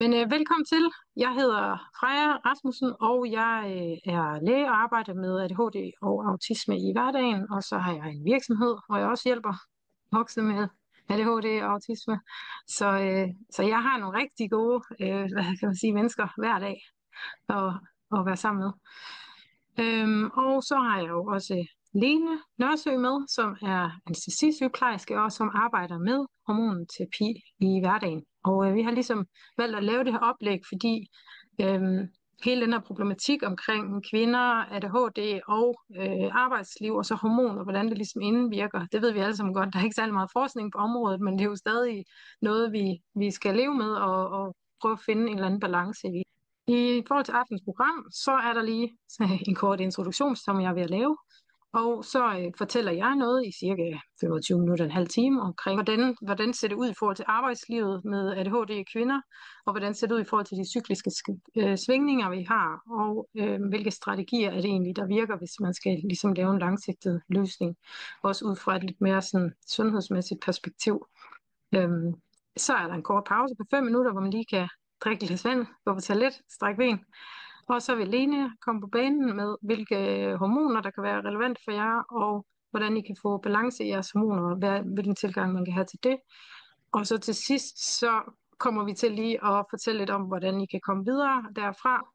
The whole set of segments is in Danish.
Velkommen til. Jeg hedder Freja Rasmussen, og jeg er læge og arbejder med ADHD og autisme i hverdagen. Og så har jeg en virksomhed, hvor jeg også hjælper voksne med ADHD og autisme. Så jeg har nogle rigtig gode hvad kan man sige, mennesker hver dag at, at være sammen med. Og så har jeg jo også Lene Nørresø med, som er anæstesisygeplejerske og som arbejder med hormonterapi i hverdagen. Og vi har ligesom valgt at lave det her oplæg, fordi øhm, hele den her problematik omkring kvinder, ADHD og arbejdsliv og så hormoner, hvordan det ligesom indvirker, det ved vi alle sammen godt. Der er ikke særlig meget forskning på området, men det er jo stadig noget, vi skal leve med og prøve at finde en eller anden balance i. I forhold til aftens program, så er der lige en kort introduktion, som jeg er ved at lave. Og så fortæller jeg noget i cirka 25 minutter, en halv time, omkring, hvordan ser det ud i forhold til arbejdslivet med ADHD i kvinder, og hvordan ser det ud i forhold til de cykliske svingninger, vi har, og hvilke strategier er det egentlig, der virker, hvis man skal ligesom lave en langsigtet løsning, også ud fra et lidt mere sådan, sundhedsmæssigt perspektiv. Øhm, så er der en kort pause på 5 minutter, hvor man lige kan drikke lidt vand, gå på toilet, strække ben. Og så vil Lene komme på banen med, hvilke hormoner, der kan være relevant for jer, og hvordan I kan få balance i jeres hormoner, og hvilken tilgang man kan have til det. Og så til sidst, så kommer vi til lige at fortælle lidt om, hvordan I kan komme videre derfra.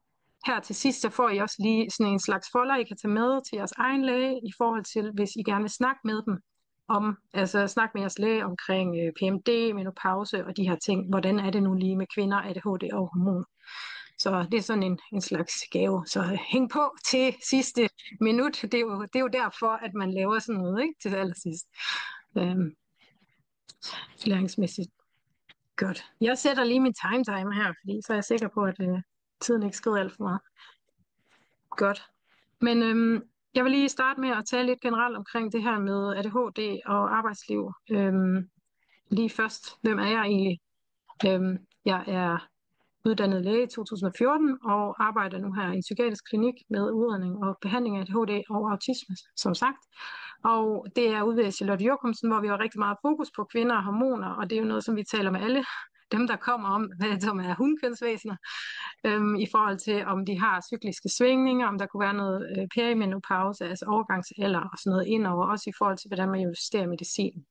Her til sidst, så får I også lige sådan en slags folder, I kan tage med til jeres egen læge, i forhold til, hvis I gerne vil snakke med dem om, altså snakke med jeres læge omkring PMD, menopause og de her ting. Hvordan er det nu lige med kvinder, ADHD og hormon? Så det er sådan en slags gave. Så hæng på til sidste minut. Det er jo derfor, at man laver sådan noget, ikke? Til allersidst. Øhm, læringsmæssigt. Godt. Jeg sætter lige min timer her, fordi så er jeg sikker på, at tiden ikke skrider alt for meget. Godt. Men jeg vil lige starte med at tale lidt generelt omkring det her med ADHD og arbejdsliv. Lige først, hvem er jeg egentlig? Jeg er uddannet læge i 2014 og arbejder nu her i en psykiatrisk klinik med udredning og behandling af ADHD og autisme, som sagt. Og det er ude ved Charlotte Jochumsen, hvor vi har rigtig meget fokus på kvinder og hormoner, og det er jo noget, som vi taler med alle dem, der kommer om, som er hundkønsvæsener, i forhold til, om de har cykliske svingninger, om der kunne være noget perimenopause, altså overgangsalder og sådan noget indover, også i forhold til, hvordan man justerer medicin.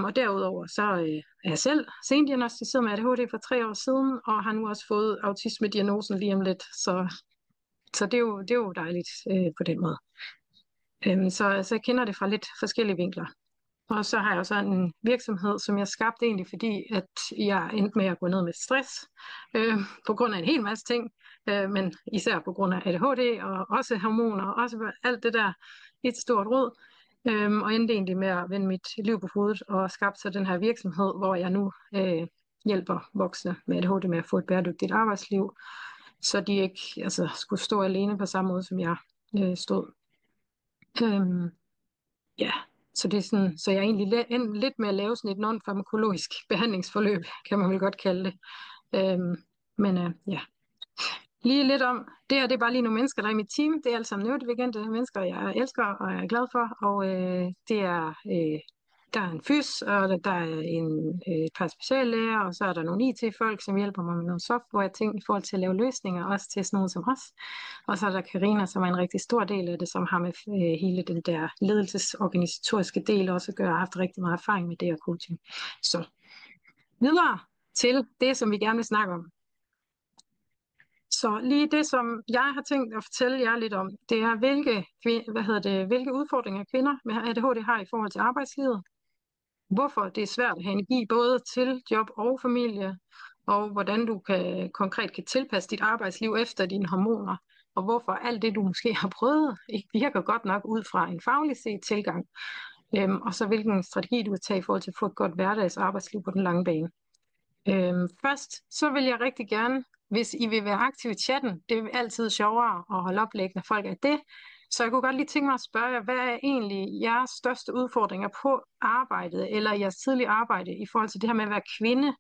Og derudover så er jeg selv sendiagnosticeret med ADHD for 3 år siden, og har nu også fået autisme-diagnosen lige om lidt, så det er jo dejligt på den måde. Så jeg kender det fra lidt forskellige vinkler. Og så har jeg også en virksomhed, som jeg skabte egentlig, fordi at jeg endte med at gå ned med stress, på grund af en hel masse ting, men især på grund af ADHD, og også hormoner, og også alt det der, et stort råd. Og endte egentlig med at vende mit liv på hovedet, og skabte så den her virksomhed, hvor jeg nu hjælper voksne med ADHD med at få et bæredygtigt arbejdsliv, så de ikke skulle stå alene på samme måde, som jeg stod. Øhm, Ja, så det er sådan, så jeg er egentlig lidt med at lave sådan et non-farmakologisk behandlingsforløb, kan man vel godt kalde det. Men lige lidt om, det her det er bare lige nogle mennesker, der er i mit team. Det er alle sammen neurodivergente mennesker, jeg elsker og er glad for. Og der er en fys, og der er et par speciallæger, og så er der nogle IT-folk, som hjælper mig med nogle software-ting i forhold til at lave løsninger, også til sådan nogen som os. Og så er der Karina, som er en rigtig stor del af det, som har med hele den der ledelsesorganisatoriske del også at gøre, og har haft rigtig meget erfaring med det og coaching. Så videre til det, som vi gerne vil snakke om. Så lige det, som jeg har tænkt at fortælle jer lidt om, det er, hvilke udfordringer kvinder med ADHD har i forhold til arbejdslivet, hvorfor det er svært at have energi både til job og familie, og hvordan du konkret kan tilpasse dit arbejdsliv efter dine hormoner, og hvorfor alt det, du måske har prøvet, ikke virker godt nok ud fra en faglig set tilgang, og så hvilken strategi du vil tage i forhold til at få et godt hverdags- og arbejdsliv på den lange bane. Først, så vil jeg rigtig gerne, hvis I vil være aktive i chatten, det er altid sjovere at holde oplæg, når folk er det, så jeg kunne godt lige tænke mig at spørge jer, hvad er egentlig jeres største udfordringer på arbejdet, eller jeres tidlige arbejde, i forhold til det her med at være kvinde?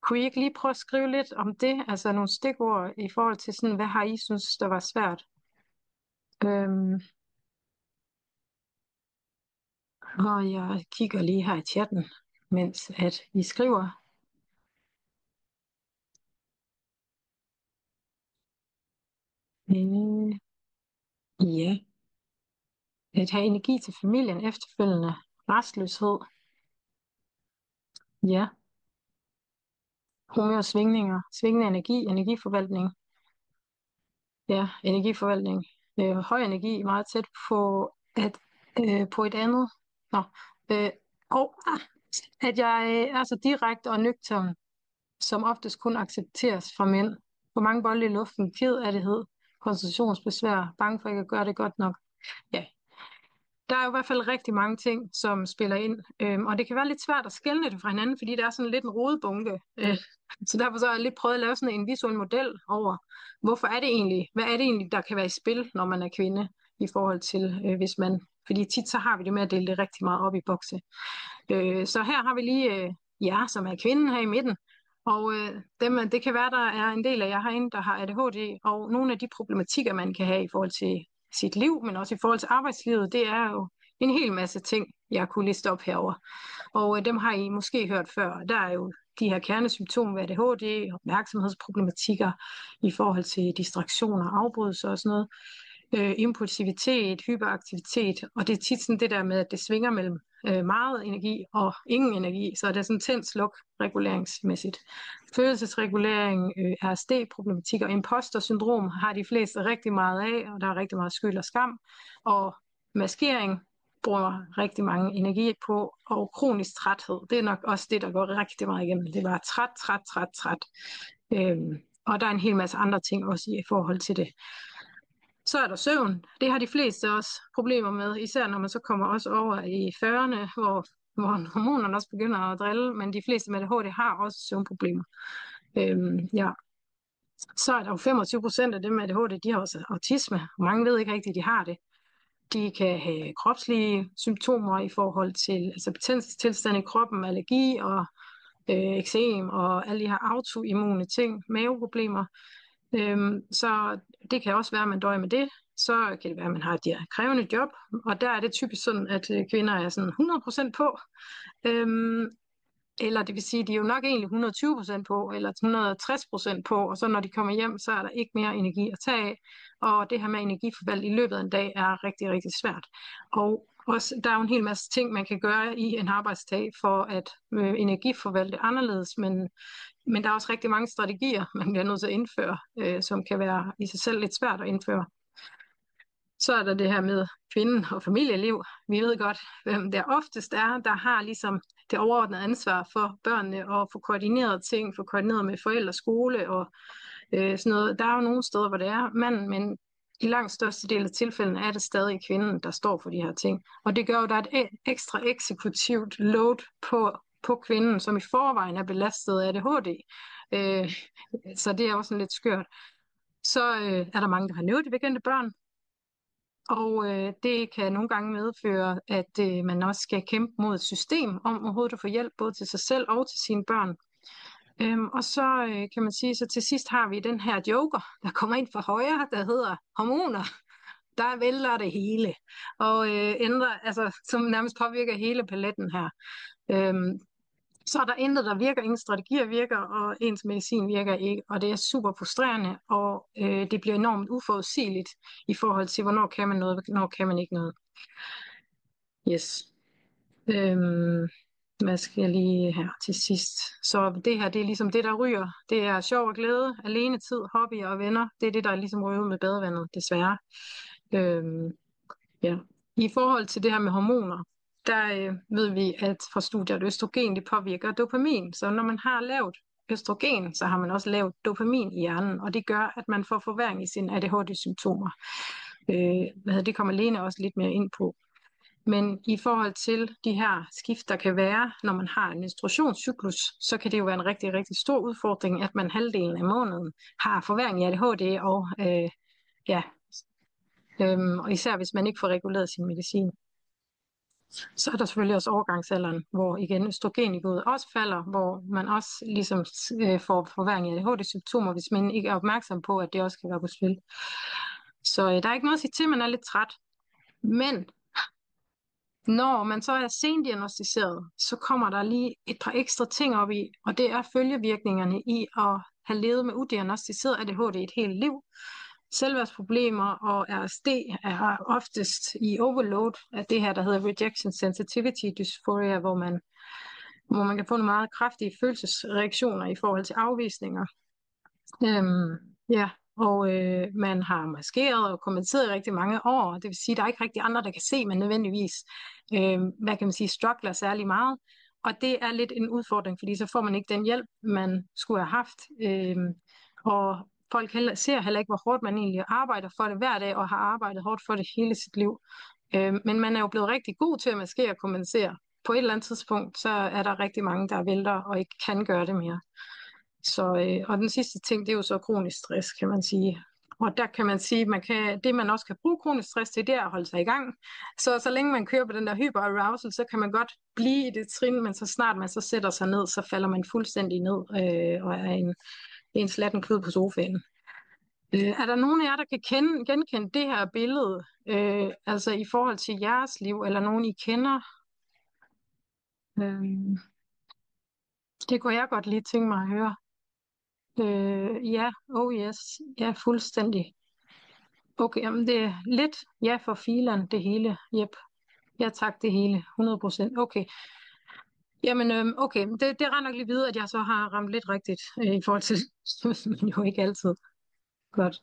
Kunne I ikke lige prøve at skrive lidt om det, altså nogle stikord i forhold til sådan, hvad har I synes, der var svært? Øhm, og jeg kigger lige her i chatten, mens at I skriver. Øh, ja, at have energi til familien efterfølgende. Restløshed. Ja, humørsvingninger. Svingende energi, energiforvaltning. Ja, energiforvaltning. Høj energi, meget tæt på, på et andet. Nå, øh, og at jeg er så direkte og nøgtern, som oftest kun accepteres fra mænd. For mange bolde i luften, kedelighed, koncentrationsbesvær, bange for ikke at gøre det godt nok. Ja, der er jo i hvert fald rigtig mange ting, som spiller ind, og det kan være lidt svært at skelne det fra hinanden, fordi der er sådan lidt en rodebunke. Så derfor så har jeg lidt prøvet at lave sådan en visuel model over, hvorfor er det egentlig, hvad er det egentlig, der kan være i spil, når man er kvinde, i forhold til hvis man, fordi tit så har vi det med at dele det rigtig meget op i bokse. Så her har vi lige jer, som er kvinden her i midten. Og det kan være, der er en del af jer herinde, der har ADHD, og nogle af de problematikker, man kan have i forhold til sit liv, men også i forhold til arbejdslivet, det er jo en hel masse ting, jeg kunne liste op herover. Og dem har I måske hørt før. Der er jo de her kernesymptomer ved ADHD, opmærksomhedsproblematikker i forhold til distraktioner, afbrydelser og sådan noget. Impulsivitet, hyperaktivitet, og det er tit sådan det der med, at det svinger mellem meget energi og ingen energi, så det er sådan tænd-sluk reguleringsmæssigt. Følelsesregulering, RSD-problematik og imposter-syndrom har de fleste rigtig meget af, og der er rigtig meget skyld og skam, og maskering bruger rigtig mange energi på, og kronisk træthed, det er nok også det, der går rigtig meget igennem. Det var træt. Og der er en hel masse andre ting også i forhold til det. Så er der søvn. Det har de fleste også problemer med, især når man så kommer også over i 40'erne, hvor hormonerne også begynder at drille, men de fleste med ADHD har også søvnproblemer. Ja. Så er der jo 25% af dem med ADHD, de har også autisme. Mange ved ikke rigtigt, at de har det. De kan have kropslige symptomer i forhold til altså betændelsestilstand i kroppen, allergi og eksem og alle de her autoimmune ting, maveproblemer. Så det kan også være, at man døjer med det. Så kan det være, at man har et krævende job, og der er det typisk sådan, at kvinder er sådan 100% på. Eller det vil sige, at de er jo nok egentlig 120% på, eller 160% på, og så når de kommer hjem, så er der ikke mere energi at tage af. Og det her med energiforvalg i løbet af en dag er rigtig, rigtig svært. Og også, der er jo en hel masse ting, man kan gøre i en arbejdsdag for at energiforvalte anderledes, men der er også rigtig mange strategier, man bliver nødt til at indføre, som kan være i sig selv lidt svært at indføre. Så er der det her med kvinden og familieliv. Vi ved godt, hvem der oftest er, der har ligesom det overordnede ansvar for børnene og få koordineret ting, få koordineret med forældre, skole og sådan noget. Der er jo nogle steder, hvor det er manden, men i langt største del af tilfældene er det stadig kvinden, der står for de her ting. Og det gør jo, at der er et ekstra eksekutivt load på kvinden, som i forvejen er belastet af ADHD. Så det er også lidt skørt. Så er der mange, der har neurodivergente børn, og det kan nogle gange medføre, at man også skal kæmpe mod et system om overhovedet at få hjælp både til sig selv og til sine børn. Og så kan man sige, så til sidst har vi den her joker, der kommer ind fra højre, der hedder hormoner. Der vælter det hele, og som nærmest påvirker hele paletten her. Så er der intet, der virker, ingen strategier virker, og ens medicin virker ikke, og det er super frustrerende, og det bliver enormt uforudsigeligt i forhold til, hvornår kan man noget, hvornår kan man ikke noget. Yes. Hvad skal jeg lige her til sidst? Så det her, det er ligesom det, der ryger. Det er sjov og glæde, alene tid, hobbyer og venner. Det er det, der ligesom ryger ud med badevandet, desværre. Ja. I forhold til det her med hormoner, der ved vi, at fra studier, at østrogen det påvirker dopamin. Så når man har lavt østrogen, så har man også lavt dopamin i hjernen, og det gør, at man får forværring i sine ADHD-symptomer. Det kommer Lene også lidt mere ind på. Men i forhold til de her skift, der kan være, når man har en menstruationscyklus, så kan det jo være en rigtig, rigtig stor udfordring, at man halvdelen af måneden har forværring i ADHD, og især hvis man ikke får reguleret sin medicin. Så er der selvfølgelig også overgangsalderen, hvor igen østrogenniveauet også falder, hvor man også ligesom får forværring i ADHD-symptomer, hvis man ikke er opmærksom på, at det også kan være på spil. Så der er ikke noget at sige til, man er lidt træt. Men når man så er sendiagnostiseret, så kommer der lige et par ekstra ting op i, og det er følgevirkningerne i at have levet med udiagnostiseret ADHD et helt liv. selvværdsproblemer, og RSD er oftest i overload af det her, der hedder rejection sensitivity dysphoria, hvor man kan få nogle meget kraftige følelsesreaktioner i forhold til afvisninger. Ja, og man har maskeret og kommenteret i rigtig mange år. Det vil sige, at der er ikke rigtig andre, der kan se, men nødvendigvis, hvad kan man sige, struggler særlig meget. Og det er lidt en udfordring, fordi så får man ikke den hjælp, man skulle have haft. Og folk ser heller ikke, hvor hårdt man egentlig arbejder for det hver dag, og har arbejdet hårdt for det hele sit liv. Men man er jo blevet rigtig god til at maskere og kompensere. På et eller andet tidspunkt, så er der rigtig mange, der vælter og ikke kan gøre det mere. Så, og den sidste ting, det er jo så kronisk stress, kan man sige. Og der kan man sige, det man også kan bruge kronisk stress til, det er at holde sig i gang. Så længe man kører på den der hyperarousal, så kan man godt blive i det trin, men så snart man så sætter sig ned, så falder man fuldstændig ned og er en slatten klud på sofaen. Er der nogen af jer, der kan genkende det her billede, altså i forhold til jeres liv, eller nogen I kender? Øh, det kunne jeg godt lige tænke mig at høre. Ja, oh yes, ja, fuldstændig. Okay, jamen det er lidt ja for filen, det hele. Yep. Ja tak, det hele. 100%. Okay. Jamen, okay, det render nok lige videre, at jeg så har ramt lidt rigtigt i forhold til, men jo ikke altid. Godt.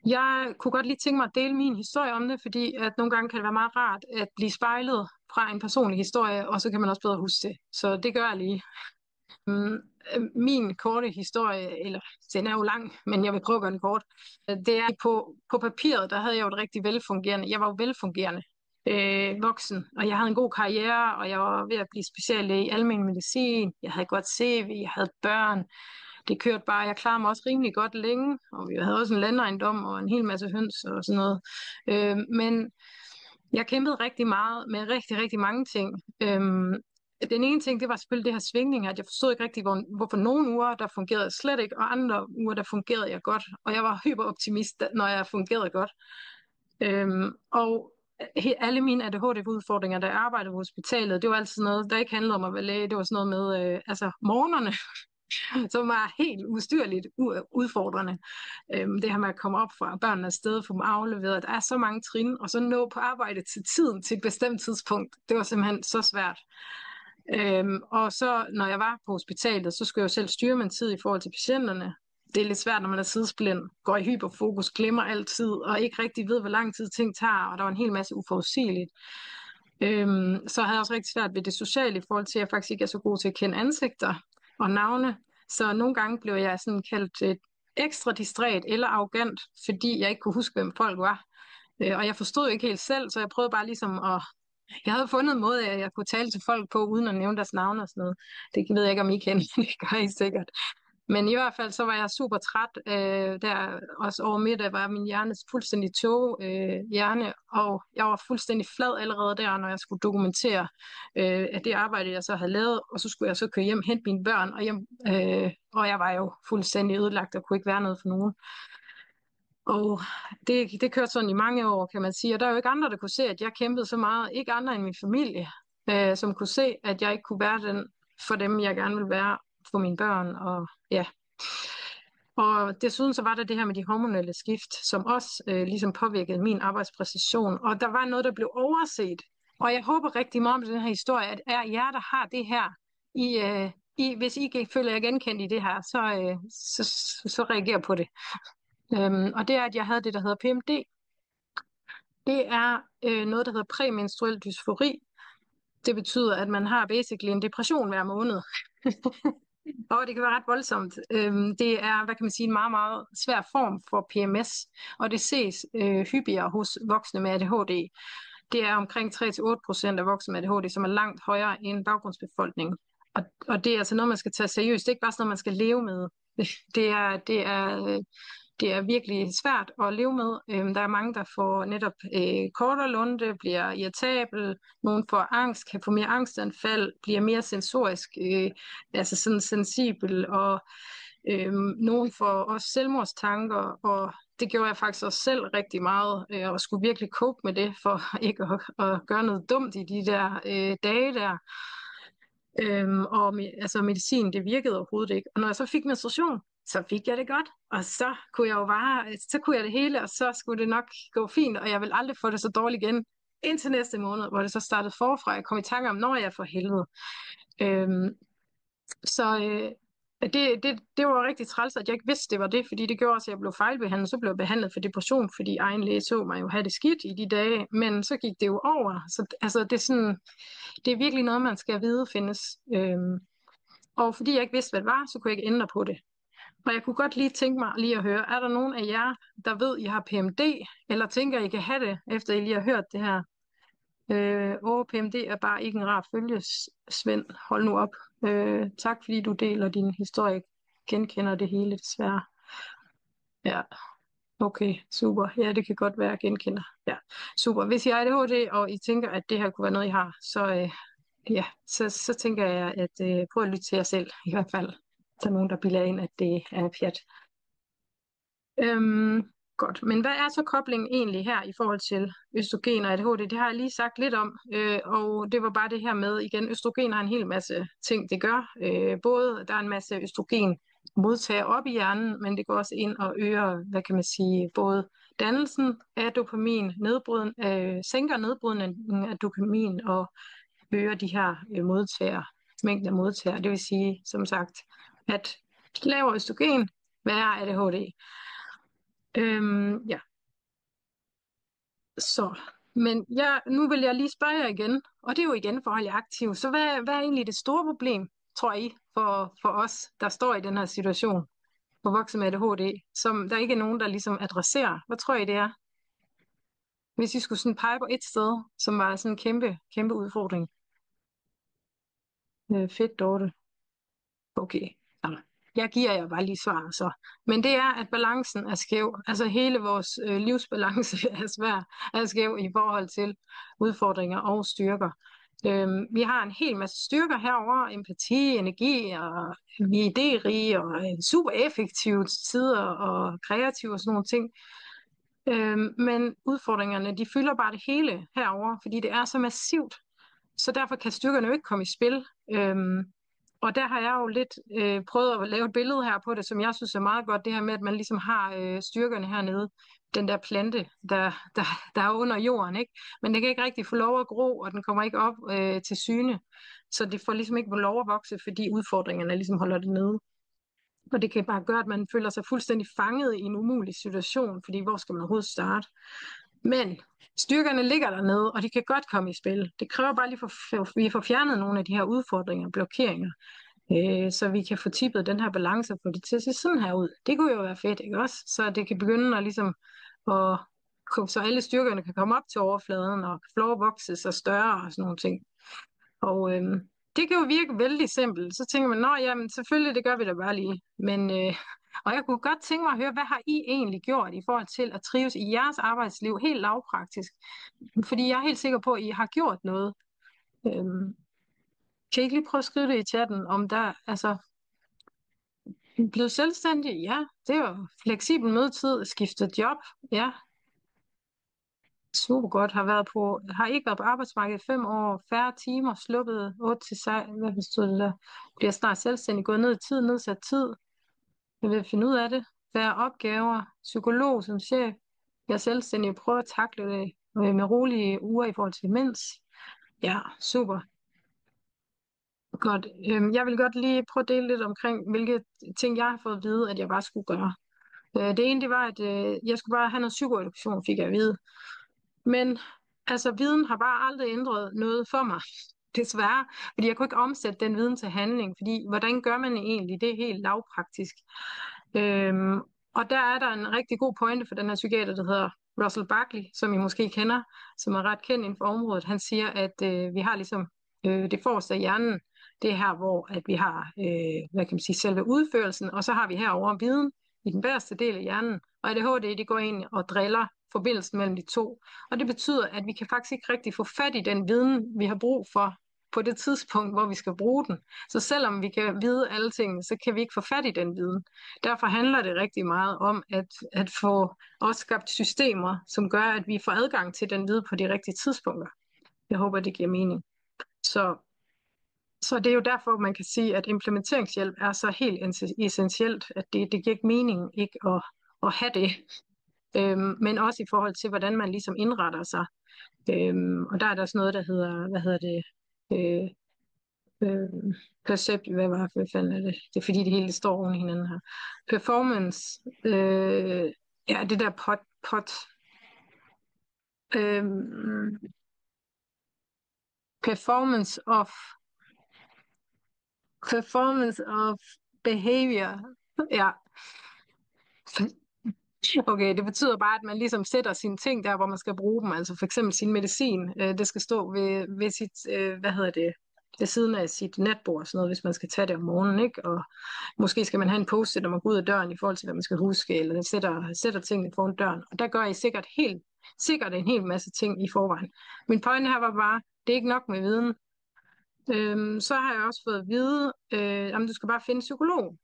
Jeg kunne godt lige tænke mig at dele min historie om det, fordi at nogle gange kan det være meget rart at blive spejlet fra en personlig historie, og så kan man også bedre huske det. Så det gør jeg lige. Min korte historie, eller den er jo lang, men jeg vil prøve at gøre den kort. Det er på papiret, der havde jeg jo et rigtig velfungerende, jeg var jo velfungerende voksen, og jeg havde en god karriere, og jeg var ved at blive speciallæge i almen medicin. Jeg havde et godt CV, jeg havde børn. Det kørte bare, jeg klarede mig også rimelig godt længe, og vi havde også en landejendom og en hel masse høns og sådan noget. Men jeg kæmpede rigtig meget med rigtig, rigtig mange ting. Den ene ting, det var selvfølgelig det her svingning, at jeg forstod ikke rigtig, hvorfor nogle uger, der fungerede jeg slet ikke, og andre uger, der fungerede jeg godt. Og jeg var hyperoptimist, når jeg fungerede godt. Og alle mine ADHD-udfordringer, da jeg arbejdede på hospitalet, det var altid noget, der ikke handlede om at være læge. Det var sådan noget med, morgenerne, som var helt ustyrligt udfordrende. Det her med at komme op fra børnene afsted, få dem afleveret, der er så mange trin, og så nå på arbejde til tiden til et bestemt tidspunkt. Det var simpelthen så svært. Og så når jeg var på hospitalet, så skulle jeg jo selv styre min tid i forhold til patienterne. Det er lidt svært, når man er sidesblind, går i hyperfokus, glemmer altid, og ikke rigtig ved, hvor lang tid ting tager, og der var en hel masse uforudsigeligt. Så havde jeg også rigtig svært ved det sociale i forhold til, at jeg faktisk ikke er så god til at kende ansigter og navne. Så nogle gange blev jeg sådan kaldt ekstra distræt eller arrogant, fordi jeg ikke kunne huske, hvem folk var. Og jeg forstod ikke helt selv, så jeg prøvede bare ligesom at... Jeg havde fundet en måde, at jeg kunne tale til folk på, uden at nævne deres navne og sådan noget. Det ved jeg ikke, om I kender, det gør I sikkert. Men i hvert fald, så var jeg super træt. Der også over middag var min hjerne fuldstændig hjerne, og jeg var fuldstændig flad allerede der, når jeg skulle dokumentere at det arbejde, jeg så havde lavet, og så skulle jeg så køre hjem, hente mine børn, og jeg var jo fuldstændig ødelagt, og kunne ikke være noget for nogen. Og det kørte sådan i mange år, kan man sige. Og der er jo ikke andre, der kunne se, at jeg kæmpede så meget. Ikke andre end min familie, som kunne se, at jeg ikke kunne være den for dem, jeg gerne ville være for mine børn. Og ja. Og desuden så var der det her med de hormonelle skift, som også ligesom påvirkede min arbejdspræstation. Og der var noget, der blev overset. Og jeg håber rigtig meget med den her historie, at er jer, der har det her, hvis I føler jer genkendt i det her, så reager på det. Og det er, at jeg havde det, der hedder PMD. Det er noget, der hedder præmenstruel dysfori. Det betyder, at man har basically en depression hver måned. Og det kan være ret voldsomt. Det er, hvad kan man sige, en meget, meget svær form for PMS, og det ses hyppigere hos voksne med ADHD. Det er omkring 3-8% af voksne med ADHD, som er langt højere end baggrundsbefolkningen. Og det er altså noget, man skal tage seriøst. Det er ikke bare sådan noget, man skal leve med. Det er virkelig svært at leve med. Der er mange, der får netop kortere lunte, bliver irritabel, nogen får angst, kan få mere angstanfald, bliver mere sensorisk, altså sådan sensibel, og nogen får også selvmordstanker, og det gjorde jeg faktisk også selv rigtig meget, og skulle virkelig cope med det, for ikke at gøre noget dumt i de der dage der. Og altså medicin, det virkede overhovedet ikke. Og når jeg så fik menstruation, så fik jeg det godt, og så kunne jeg jo bare, så kunne jeg det hele, og så skulle det nok gå fint, og jeg vil aldrig få det så dårligt igen, indtil næste måned, hvor det så startede forfra. Jeg kom i tanke om, når jeg for helvede. Øhm, så det var rigtig træls, at jeg ikke vidste, det var det, fordi det gjorde også, at jeg blev fejlbehandlet. Så blev jeg behandlet for depression, fordi egen læge så mig jo have det skidt i de dage, men så gik det jo over. Så altså, det er sådan, det er virkelig noget, man skal vide findes. Og fordi jeg ikke vidste, hvad det var, så kunne jeg ikke ændre på det. Og jeg kunne godt lige tænke mig lige at høre, er der nogen af jer, der ved, I har PMD, eller tænker, I kan have det, efter I lige har hørt det her? PMD er bare ikke en rar følge, Svend. Hold nu op. Tak fordi du deler din historie. Genkender det hele, desværre. Ja, okay, super. Ja, det kan godt være, jeg genkender. Ja, super. Hvis I har ADHD, og I tænker, at det her kunne være noget, I har, så tænker jeg, at prøv at lytte til jer selv, i hvert fald. Der er nogen, der bilder ind, at det er pjat. Godt, men hvad er så koblingen egentlig her i forhold til østrogen og ADHD? Det har jeg lige sagt lidt om, og det var bare det her med, igen, østrogen har en hel masse ting, det gør. Både der er en masse østrogen modtager op i hjernen, men det går også ind og øger, hvad kan man sige, både dannelsen af dopamin, sænker nedbrydningen af dopamin og øger de her mængden af modtager. Det vil sige, som sagt, at lavere østrogen, værre ADHD. Ja, så. Men nu vil jeg lige spørge jer igen, og det er jo igen for at holde jer aktiv. Så hvad er egentlig det store problem, tror I, for os, der står i den her situation, for voksne med ADHD, som der ikke er nogen, der ligesom adresserer? Hvad tror I, det er? Hvis I skulle sådan pege på et sted, som var sådan en kæmpe, kæmpe udfordring. Fedt, Dorte. Okay. Nå, jeg giver jer bare lige svaret så. Men det er, at balancen er skæv. Altså hele vores livsbalance er skæv i forhold til udfordringer og styrker. Vi har en hel masse styrker herover, empati, energi, og vi er idérige og super effektive til tider og kreative og sådan nogle ting. Men udfordringerne, de fylder bare det hele herover, fordi det er så massivt. Så derfor kan styrkerne jo ikke komme i spil. Og der har jeg jo lidt prøvet at lave et billede her på det, som jeg synes er meget godt, det her med, at man ligesom har styrkerne hernede, den der plante, der er under jorden, ikke? Men den kan ikke rigtig få lov at gro, og den kommer ikke op til syne, så det får ligesom ikke lov at vokse, fordi udfordringerne ligesom holder det nede. Og det kan bare gøre, at man føler sig fuldstændig fanget i en umulig situation, fordi hvor skal man overhovedet starte? Men styrkerne ligger dernede, og de kan godt komme i spil. Det kræver bare lige, at vi får fjernet nogle af de her udfordringer og blokeringer, så vi kan få tippet den her balance og få det til at se sådan her ud. Det kunne jo være fedt, ikke også? Så det kan begynde at ligesom, så alle styrkerne kan komme op til overfladen, og få lov at vokse sig større og sådan nogle ting. Og det kan jo virke vældig simpelt. Så tænker man, nå jamen selvfølgelig, det gør vi da bare lige. Men, og jeg kunne godt tænke mig at høre, hvad har I egentlig gjort i forhold til at trives i jeres arbejdsliv, helt lavpraktisk? Fordi jeg er helt sikker på, at I har gjort noget. Øhm, kan I ikke lige prøve at skrive det i chatten, om der, altså, blevet selvstændig? Ja, det er jo fleksibel mødetid, skiftet job, ja, super godt. Har ikke været på arbejdsmarkedet 5 år, færre timer, sluppet 8 til 6, hvad bestod det der? Bliver snart selvstændig, gået ned i tid, nedsat tid. Jeg vil finde ud af det. Færre opgaver, psykolog som chef. Jeg er selvstændig og prøver at takle det med rolige uger i forhold til demens. Ja, super. Godt. Jeg vil godt lige prøve at dele lidt omkring, hvilke ting jeg har fået at vide, at jeg bare skulle gøre. Det ene, det var, at jeg skulle bare have noget psykoedukation, fik jeg at vide. Men altså, viden har bare aldrig ændret noget for mig, desværre. Fordi jeg kunne ikke omsætte den viden til handling, fordi hvordan gør man det egentlig? Det er helt lavpraktisk. Og der er der en rigtig god pointe for den her psykiater, der hedder Russell Barkley, som I måske kender, som er ret kendt inden for området. Han siger, at vi har ligesom det forreste af hjernen, det er her, hvor at vi har, hvad kan man sige, selve udførelsen, og så har vi herover viden i den bagerste del af hjernen, og ADHD, det går ind og driller forbindelsen mellem de to. Og det betyder, at vi kan faktisk ikke rigtig få fat i den viden, vi har brug for på det tidspunkt, hvor vi skal bruge den. Så selvom vi kan vide alle ting, så kan vi ikke få fat i den viden. Derfor handler det rigtig meget om at få også skabt systemer, som gør, at vi får adgang til den viden på de rigtige tidspunkter. Jeg håber, det giver mening. Så Så det er jo derfor, man kan sige, at implementeringshjælp er så helt essentielt, at det giver ikke mening ikke at have det. Men også i forhold til, hvordan man ligesom indretter sig. Og der er der også noget, der hedder, hvad hedder det, øh, hvad fanden er det? Det er fordi, det hele står oven i hinanden her. Performance, ja, det der øh, performance of, performance of behavior, ja. Okay, det betyder bare, at man ligesom sætter sine ting der, hvor man skal bruge dem. Altså for eksempel sin medicin, det skal stå ved sit, hvad hedder det, ved siden af sit natbord, sådan noget, hvis man skal tage det om morgenen, ikke? Og måske skal man have en post-it, når man går ud af døren, i forhold til, hvad man skal huske, eller sætter tingene foran døren. Og der gør I sikkert en hel masse ting i forvejen. Min pointe her var bare, det er ikke nok med viden. Så har jeg også fået at vide, om du skal bare finde en psykolog.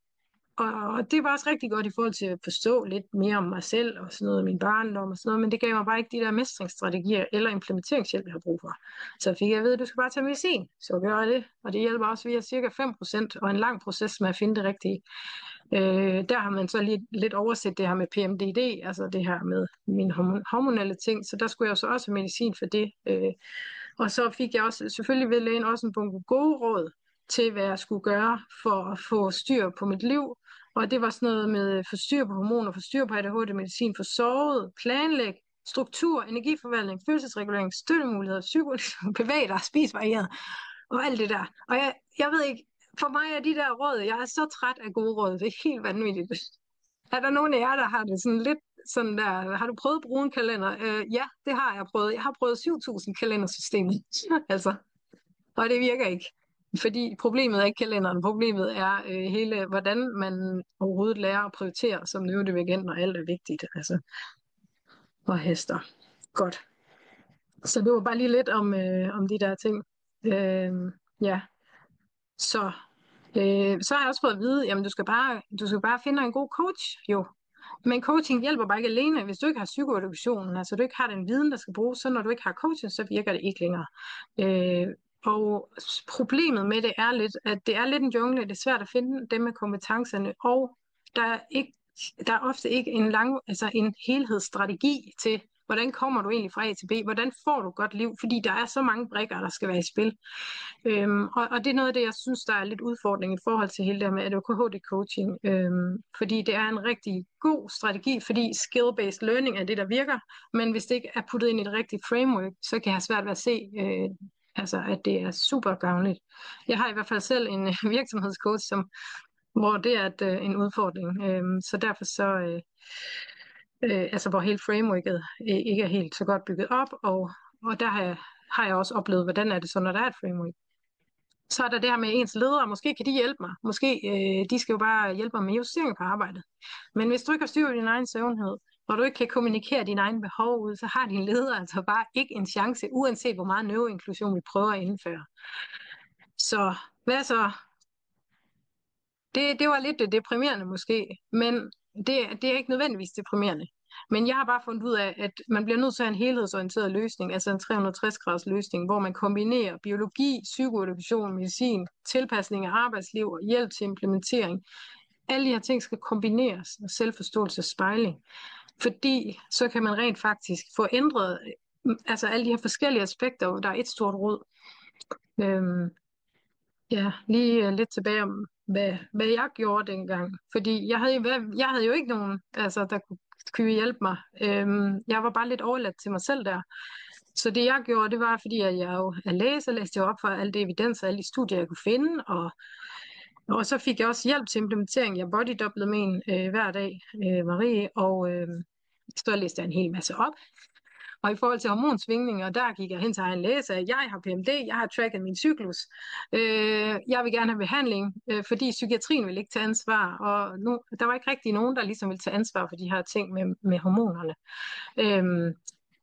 Og det var også rigtig godt i forhold til at forstå lidt mere om mig selv og sådan noget, min barndom og sådan noget, men det gav mig bare ikke de der mestringsstrategier eller implementeringshjælp, jeg har brug for. Så fik jeg at vide, at du skal bare tage medicin. Så gør jeg det, og det hjælper også via cirka 5% og en lang proces med at finde det rigtige. Der har man så lige lidt overset det her med PMDD, altså det her med mine hormonelle ting, så der skulle jeg jo så også have medicin for det. Og så fik jeg også selvfølgelig ved lægen også en bunke gode råd til, hvad jeg skulle gøre for at få styr på mit liv. Og det var sådan noget med forstyr på hormoner, forstyr på ADHD-medicin, for sovet, planlæg, struktur, energiforvaltning, følelsesregulering, støttemuligheder, bevæg dig, spis varieret, og alt det der. Og jeg ved ikke, for mig er de der råd, jeg er så træt af gode råd, det er helt vanvittigt. Er der nogen af jer, der har det sådan lidt sådan der, har du prøvet at bruge en kalender? Ja, det har jeg prøvet. Jeg har prøvet 7.000 kalendersystemet, altså, og det virker ikke. Fordi problemet er ikke kalenderen, problemet er hele, hvordan man overhovedet lærer at prioritere som neurodivergent, når alt er vigtigt. Altså, og hester. Godt. Så det var bare lige lidt om de der ting. Ja, så, så har jeg også fået at vide, jamen du skal bare finde en god coach, jo. Men coaching hjælper bare ikke alene. Hvis du ikke har psykoedukation, altså du ikke har den viden, der skal bruges, så når du ikke har coaching, så virker det ikke længere. Og problemet med det er lidt, at det er lidt en jungle. Det er svært at finde dem med kompetencerne, og der er ofte ikke altså en helhedsstrategi til, hvordan kommer du egentlig fra A til B? Hvordan får du et godt liv? Fordi der er så mange brikker, der skal være i spil. Og det er noget af det, jeg synes, der er lidt udfordring i forhold til hele det med ADHD-coaching. Fordi det er en rigtig god strategi, fordi skill-based learning er det, der virker. Men hvis det ikke er puttet ind i det rigtige framework, så kan jeg have svært ved at se, altså, at det er super gavnligt. Jeg har i hvert fald selv en virksomhedscoach, hvor det er en udfordring. Så derfor så, altså hvor hele frameworket ikke er helt så godt bygget op, og der har jeg også oplevet, hvordan er det så, når der er et framework. Så er der det her med ens ledere, måske kan de hjælpe mig. Måske de skal jo bare hjælpe mig med justeringer på arbejdet. Men hvis du ikke har styr på din egen søvnhed, og du ikke kan kommunikere dine egne behov ud, så har din leder altså bare ikke en chance, uanset hvor meget neuroinklusion vi prøver at indføre. Så hvad så? Det var lidt deprimerende måske, men det er ikke nødvendigvis deprimerende. Men jeg har bare fundet ud af, at man bliver nødt til at have en helhedsorienteret løsning, altså en 360-graders løsning, hvor man kombinerer biologi, psykoedukation, medicin, tilpasning af arbejdsliv og hjælp til implementering. Alle de her ting skal kombineres, og selvforståelse og spejling. Fordi så kan man rent faktisk få ændret altså alle de her forskellige aspekter, der er et stort rod. Øhm, Ja, lige lidt tilbage om, hvad jeg gjorde dengang. Fordi jeg havde jo ikke nogen, altså, der kunne hjælpe mig. Jeg var bare lidt overladt til mig selv der. Så det jeg gjorde, det var, fordi at jeg jo er læge, så læste jeg op for alle de evidens og alle de studier, jeg kunne finde. Og så fik jeg også hjælp til implementering. Jeg bodydoublede med en hver dag, Marie, og så læste jeg en hel masse op. Og i forhold til hormonsvingninger, der gik jeg hen til en læge og sagde, jeg har PMD, jeg har tracket min cyklus, jeg vil gerne have behandling, fordi psykiatrien vil ikke tage ansvar, og nu, der var ikke rigtig nogen, der ligesom ville tage ansvar for de her ting med hormonerne.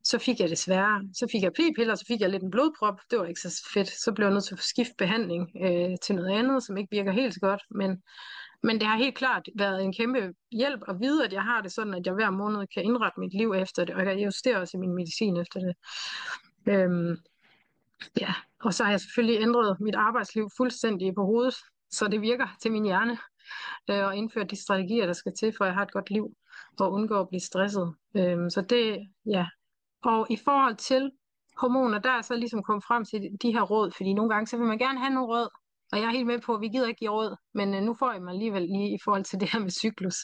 Så fik jeg desværre, så fik jeg p-piller, så fik jeg lidt en blodprop, det var ikke så fedt, så blev jeg nødt til at få skiftbehandling til noget andet, som ikke virker helt så godt, men det har helt klart været en kæmpe hjælp at vide, at jeg har det sådan, at jeg hver måned kan indrette mit liv efter det, og jeg justerer også min medicin efter det. Ja, Og så har jeg selvfølgelig ændret mit arbejdsliv fuldstændig på hovedet, så det virker til min hjerne, og indført de strategier, der skal til, for at jeg har et godt liv, og undgå at blive stresset. Så det, ja. Og i forhold til hormoner, der er så ligesom kommet frem til de her råd, fordi nogle gange så vil man gerne have nogle råd, og jeg er helt med på, at vi gider ikke give råd, men nu får jeg mig alligevel lige i forhold til det her med cyklus.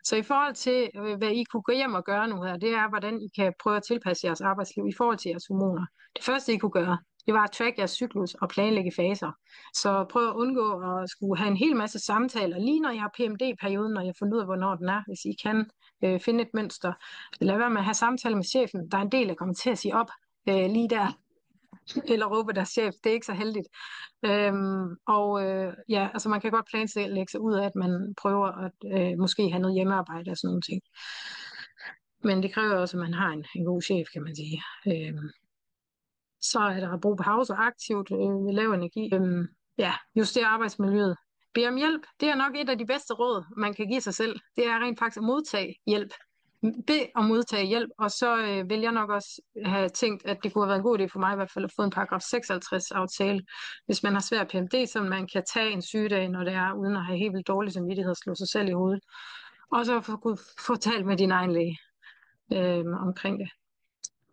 Så i forhold til, hvad I kunne gå hjem og gøre nu her, det er, hvordan I kan prøve at tilpasse jeres arbejdsliv i forhold til jeres hormoner. Det første, I kunne gøre, det var at track jeres cyklus og planlægge faser. Så prøv at undgå at skulle have en hel masse samtaler, lige når I har PMD-perioden, når I har fundet ud af, hvornår den er, hvis I kan finde et mønster. Lad være med at have samtaler med chefen. Der er en del, der kommer til at sige op lige der, eller råbe deres chef. Det er ikke så heldigt. Ja, altså man kan godt planlægge sig ud af, at man prøver at måske have noget hjemmearbejde og sådan nogle ting. Men det kræver også, at man har en god chef, kan man sige. Så er der brug på pause aktivt ved lav energi. Ja, justere arbejdsmiljøet. Bed om hjælp. Det er nok et af de bedste råd, man kan give sig selv. Det er rent faktisk at modtage hjælp. Bed om modtage hjælp, og så vil jeg nok også have tænkt, at det kunne have været en god idé for mig i hvert fald at få en paragraf 56-aftale, hvis man har svær PMD, så man kan tage en sygedag, når det er, uden at have helt vildt dårlig samvittighed og slå sig selv i hovedet. Og så få talt med din egen læge omkring det.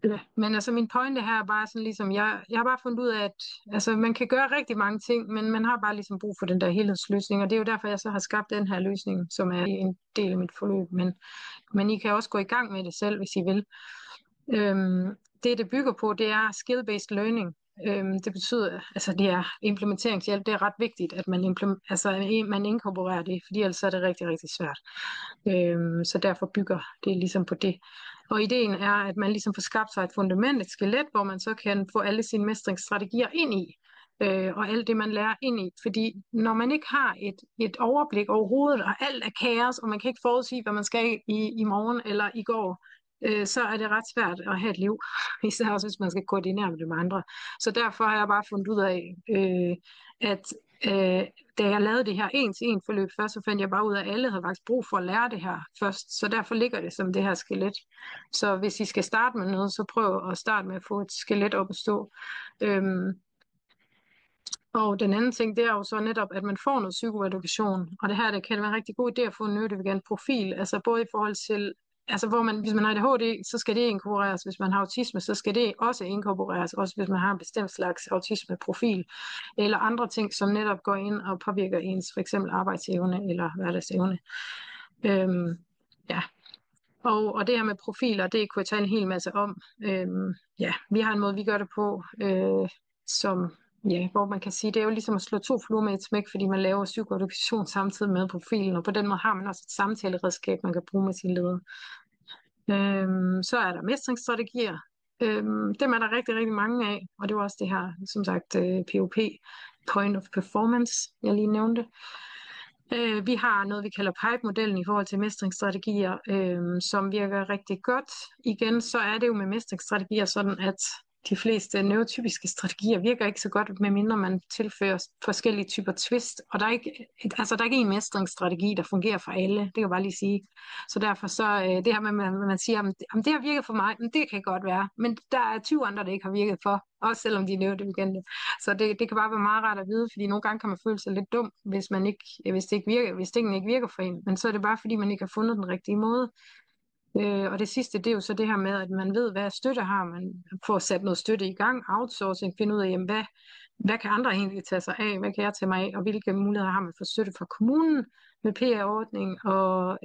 Ja. Men altså min pointe her er bare sådan ligesom, jeg har bare fundet ud af, at altså, man kan gøre rigtig mange ting, men man har bare ligesom brug for den der helhedsløsning, og det er jo derfor, jeg så har skabt den her løsning, som er en del af mit forløb, men I kan også gå i gang med det selv, hvis I vil. Det bygger på, det er skill-based learning. Det betyder, altså det er implementeringshjælp, det er ret vigtigt, at man inkorporerer det, fordi ellers er det rigtig, rigtig svært. Så derfor bygger det ligesom på det. Og ideen er, at man ligesom får skabt sig et fundament, et skelet, hvor man så kan få alle sine mestringsstrategier ind i, og alt det, man lærer ind i. Fordi når man ikke har et overblik overhovedet, og alt er kaos, og man kan ikke forudsige, hvad man skal i morgen eller i går, så er det ret svært at have et liv, især også hvis man skal koordinere med det med andre. Så derfor har jeg bare fundet ud af, at da jeg lavede det her en-til-en forløb først, så fandt jeg bare ud af, at alle havde faktisk brug for at lære det her først. Så derfor ligger det som det her skelet. Så hvis I skal starte med noget, så prøv at starte med at få et skelet op at stå. Og den anden ting, det er jo så netop, at man får noget psykoedukation. Og det her, det kan være en rigtig god idé at få en neurodivergent profil. Altså både i forhold til, altså hvis man har ADHD, så skal det inkorporeres. Hvis man har autisme, så skal det også inkorporeres. Også hvis man har en bestemt slags autismeprofil. Eller andre ting, som netop går ind og påvirker ens for eksempel arbejdsevne eller hverdagsevne. Ja. Og det her med profiler, det kunne jeg tage en hel masse om. Ja, vi har en måde, vi gør det på, hvor man kan sige, det er jo ligesom at slå to fluer med et smæk, fordi man laver psykoedukation samtidig med profilen, og på den måde har man også et samtaleredskab, man kan bruge med sine ledere. Så er der mestringsstrategier. Dem er der rigtig, rigtig mange af, og det var også det her, som sagt, POP, Point of Performance, jeg lige nævnte. Vi har noget, vi kalder PIPE-modellen i forhold til mestringsstrategier, som virker rigtig godt. Igen, så er det jo med mestringsstrategier sådan, at de fleste neurotypiske strategier virker ikke så godt, medmindre man tilfører forskellige typer twist. Og der er ikke en mestringsstrategi, der fungerer for alle, det kan jeg bare lige sige. Så derfor så, det her med, at man siger, om det har virket for mig, men det kan godt være. Men der er 20 andre, der ikke har virket for, også selvom de er neurodivergente. Så det kan bare være meget rart at vide, fordi nogle gange kan man føle sig lidt dum, hvis tingene ikke virker for en. Men så er det bare, fordi man ikke har fundet den rigtige måde. Og det sidste, det er jo så det her med, at man ved, hvad støtte har. Man får sat noget støtte i gang, outsourcing, finde ud af, jamen, hvad kan andre egentlig tage sig af, hvad kan jeg tage mig af, og hvilke muligheder har man for støtte fra kommunen med PR-ordning, og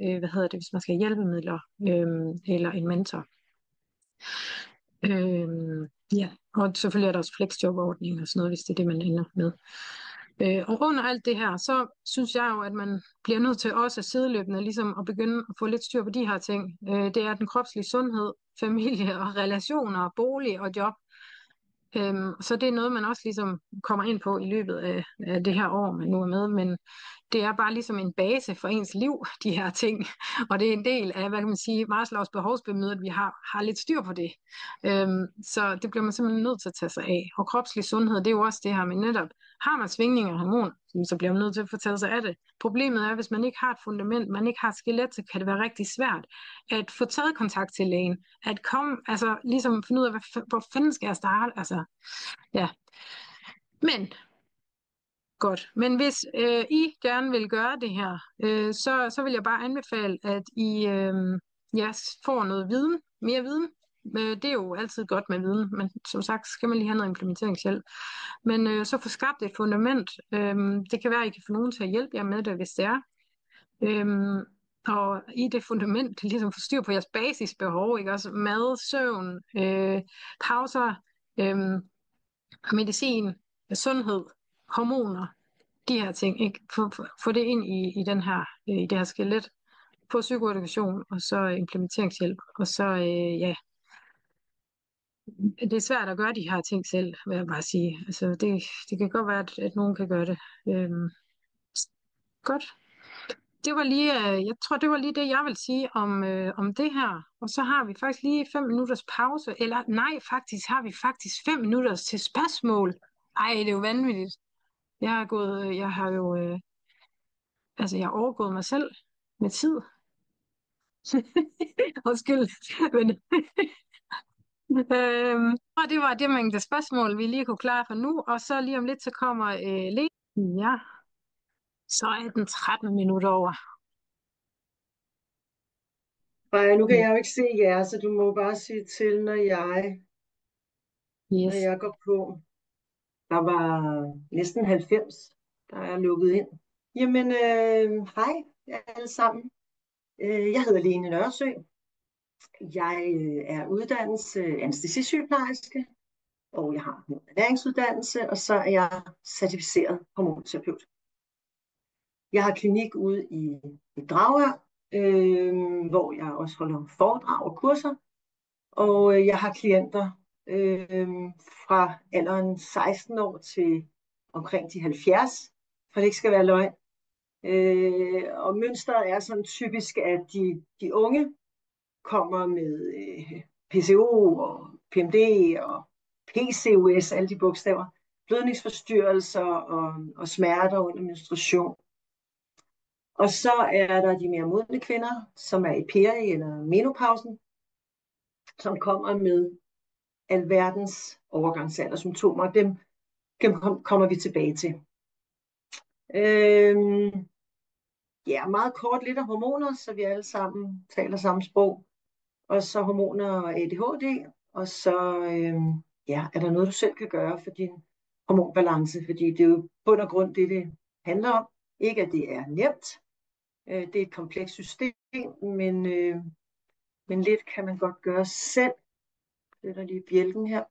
hvis man skal have hjælpemidler, eller en mentor. Ja, og selvfølgelig er der også flexjob-ordning og sådan noget, hvis det er det, man ender med. Og under alt det her, så synes jeg jo, at man bliver nødt til også sideløbende ligesom at begynde at få lidt styr på de her ting. Det er den kropslige sundhed, familie og relationer, bolig og job. Så det er noget, man også ligesom kommer ind på i løbet af det her år, man nu er med. Men det er bare ligesom en base for ens liv, de her ting. Og det er en del af, hvad kan man sige, Maslows behovspyramide, at vi har lidt styr på det. Så det bliver man simpelthen nødt til at tage sig af. Og kropslig sundhed, det er jo også det her med netop, har man svingninger af hormon, så bliver man nødt til at få taget sig af det. Problemet er, hvis man ikke har et fundament, man ikke har et skelet, så kan det være rigtig svært at få taget kontakt til lægen. At komme, altså ligesom finde ud af, hvor fanden skal jeg starte? Altså, ja. Men godt. Men hvis I gerne vil gøre det her, så vil jeg bare anbefale, at I ja, får noget viden, mere viden. Det er jo altid godt med viden, men som sagt skal man lige have noget implementeringshjælp. Men så få skabt et fundament. Det kan være, at I kan få nogen til at hjælpe jer med det, hvis det er. Øhm, og i det fundament, ligesom få styr på jeres basisbehov, ikke? Også mad, søvn, pauser, øh, medicin, sundhed, hormoner, de her ting, ikke? Få det ind i den her, i det her skelet, få psykoedukation, og så implementeringshjælp, og så, ja, det er svært at gøre de her ting selv, vil jeg bare sige. Altså, det kan godt være, at nogen kan gøre det. Øhm, godt. Det var lige, jeg tror, det var lige det, jeg vil sige om det her. Og så har vi faktisk lige 5 minutters pause, eller nej, faktisk har vi faktisk 5 minutter til spørgsmål. Ej, det er jo vanvittigt. Jeg har jo, altså jeg har overgået mig selv med tid. Undskyld, men og det var det mængde spørgsmål, vi lige kunne klare for nu, og så lige om lidt, så kommer Lene. Ja, så er den 13 minutter over. Nej, nu kan jeg jo ikke se jer, så du må bare sige til, når Yes. jeg går på. Der var næsten 90, der er lukket ind. Jamen, hej alle sammen. Jeg hedder Lene Nørresø. Jeg er uddannet anæstesisygeplejerske, og jeg har en ernæringsuddannelse, og så er jeg certificeret hormonterapeut. Jeg har klinik ude i Dragør, hvor jeg også holder foredrag og kurser. Og jeg har klienter øh, fra alderen 16 år til omkring de 70, for det ikke skal være løgn. Og mønstret er sådan typisk, at de unge kommer med PCO og PMD og PCOS, alle de bogstaver, blødningsforstyrrelser og smerter under menstruation. Og så er der de mere modne kvinder, som er i peri- eller menopausen, som kommer med alverdens overgangsaldersymptomer. Dem kommer vi tilbage til. Ja, meget kort lidt af hormoner, så vi alle sammen taler samme sprog. Og så hormoner og ADHD. Og så ja, er der noget, du selv kan gøre for din hormonbalance, fordi det er jo bund og grund det handler om. Ikke at det er nemt. Det er et komplekst system, men lidt kan man godt gøre selv. Det er der lige bjælken her.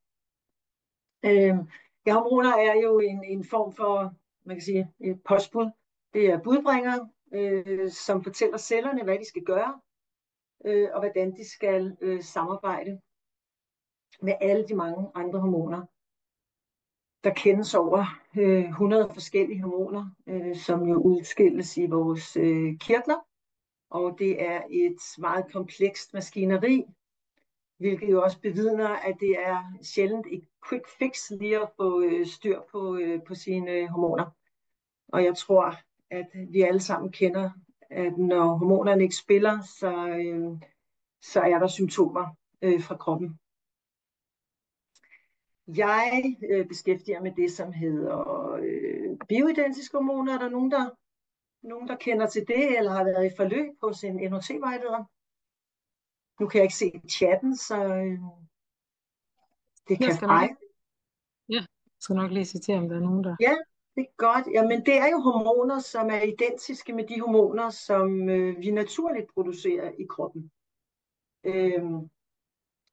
Ja, hormoner er jo en form for, man kan sige, et postbud. Det er budbringere, som fortæller cellerne, hvad de skal gøre, og hvordan de skal samarbejde med alle de mange andre hormoner. Der kendes over 100 forskellige hormoner, som jo udskilles i vores kirtler, og det er et meget komplekst maskineri, hvilket jo også bevidner, at det er sjældent et quick fix lige at få styr på sine hormoner. Og jeg tror, at vi alle sammen kender, at når hormonerne ikke spiller, så er der symptomer fra kroppen. Jeg beskæftiger med det, som hedder bioidentiske hormoner. Er der nogen, der kender til det, eller har været i forløb hos en NOT-vejleder? Nu kan jeg ikke se chatten, så det Jeg kan skal nok, Freja. ja, jeg skal nok lige citere, om der er nogen, der... Ja, det er godt. Jamen, det er jo hormoner, som er identiske med de hormoner, som vi naturligt producerer i kroppen.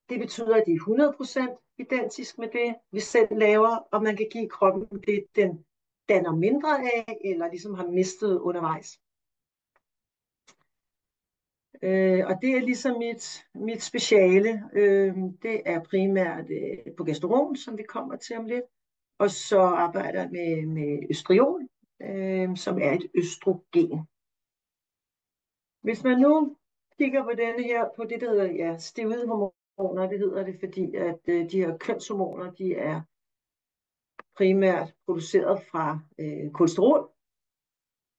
Det betyder, at de er 100% identisk med det, vi selv laver, og man kan give kroppen det, den danner mindre af, eller ligesom har mistet undervejs. Og det er ligesom mit speciale. Det er primært progesteron, som vi kommer til om lidt. Og så arbejder jeg med østriol, som er et østrogen. Hvis man nu kigger på denne her, på det, der hedder steroidhormoner, det hedder det, fordi at de her kønshormoner, de er primært produceret fra kolesterol.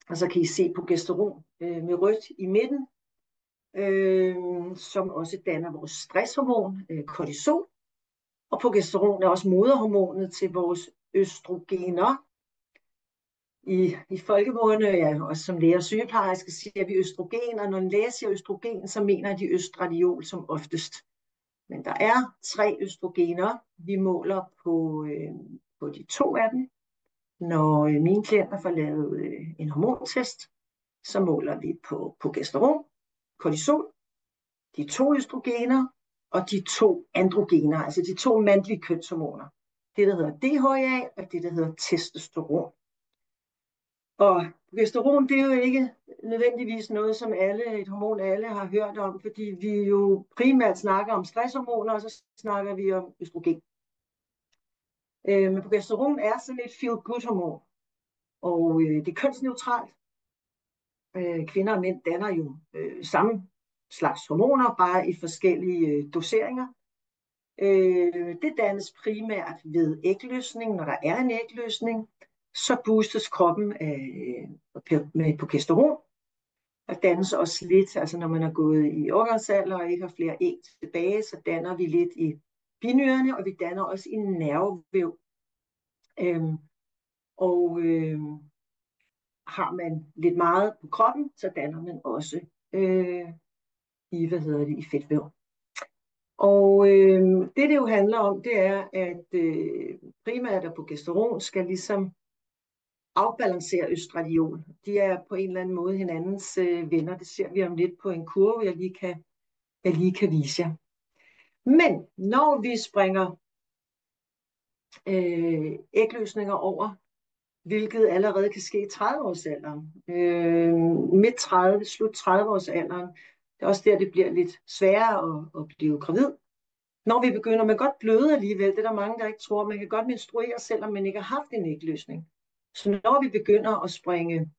Og så kan I se progesteron med rødt i midten, som også danner vores stresshormon, kortisol. Og progesteron er også moderhormonet til vores østrogener. I folkemunde, ja, også som læger og sygeplejerske, siger vi østrogen, og når en læge siger østrogen, så mener de østradiol som oftest. Men der er 3 østrogener. Vi måler på de 2 af dem. Når mine klienter får lavet en hormontest, så måler vi på progesteron, kortisol, de 2 østrogener og de 2 androgener, altså de 2 mandlige kønshormoner. Det, der hedder DHEA, og det, der hedder testosteron. Og progesteron, det er jo ikke nødvendigvis noget, som et hormon alle har hørt om, fordi vi jo primært snakker om stresshormoner, og så snakker vi om østrogen. Men progesteron er sådan et feel-good-hormon, og det er kønsneutralt. Kvinder og mænd danner jo samme slags hormoner, bare i forskellige doseringer. Det dannes primært ved ægløsning. Når der er en ægløsning, så boostes kroppen med progesteron. Der dannes også lidt, altså når man er gået i overgangsalder og ikke har flere æg tilbage, så danner vi lidt i binyrerne, og vi danner også i nervevæv. Har man lidt meget på kroppen, så danner man også i fedtvæv. Og det jo handler om, det er, at primært at progesteron skal ligesom afbalancere østradiol. De er på en eller anden måde hinandens venner. Det ser vi om lidt på en kurve, jeg lige kan vise jer. Men når vi springer ægløsninger over, hvilket allerede kan ske i 30-årsalderen, midt 30, slut 30-årsalderen, det er også der, det bliver lidt sværere at blive gravid. Når vi begynder, man godt bløde alligevel, det er der mange, der ikke tror, man kan godt menstruere, selvom man ikke har haft en ægløsning. Så når vi begynder at springe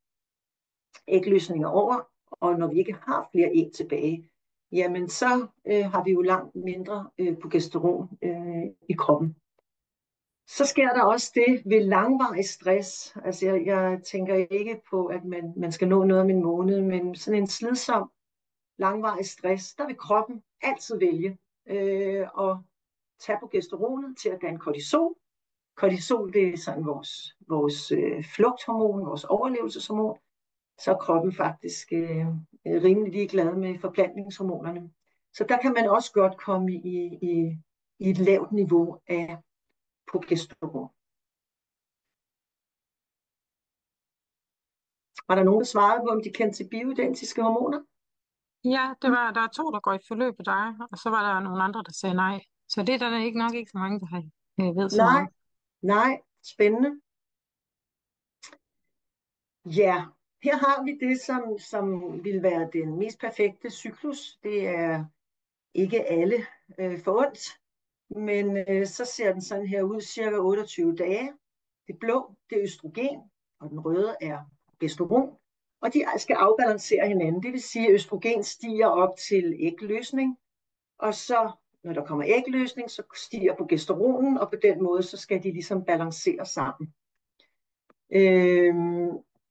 ægløsninger over, og når vi ikke har flere æg tilbage, jamen så har vi jo langt mindre progesteron i kroppen. Så sker der også det ved langvarig stress. Altså jeg tænker ikke på, at man skal nå noget om en måned, men sådan en slidsom langvarig stress, der vil kroppen altid vælge at tage progesteronet til at danne kortisol. Kortisol, det er sådan vores flugthormon, vores overlevelseshormon. Så er kroppen faktisk rimelig ligeglad med forplantningshormonerne. Så der kan man også godt komme i et lavt niveau af progesteron. Var der nogen, der svarede på, om de kendte til bioidentiske hormoner? Ja, der var 2, der går i forløb af dig, og så var der nogle andre, der sagde nej. Så det er der nok ikke så mange, der har ved så meget. Nej, spændende. Ja, her har vi det, som vil være den mest perfekte cyklus. Det er ikke alle forundt, men så ser den sådan her ud, cirka 28 dage. Det blå, det er østrogen, og den røde er progesteron. Og de skal afbalancere hinanden. Det vil sige, at østrogen stiger op til ægløsning, og så, når der kommer ægløsning, så stiger progesteronen, og på den måde, så skal de ligesom balancere sammen.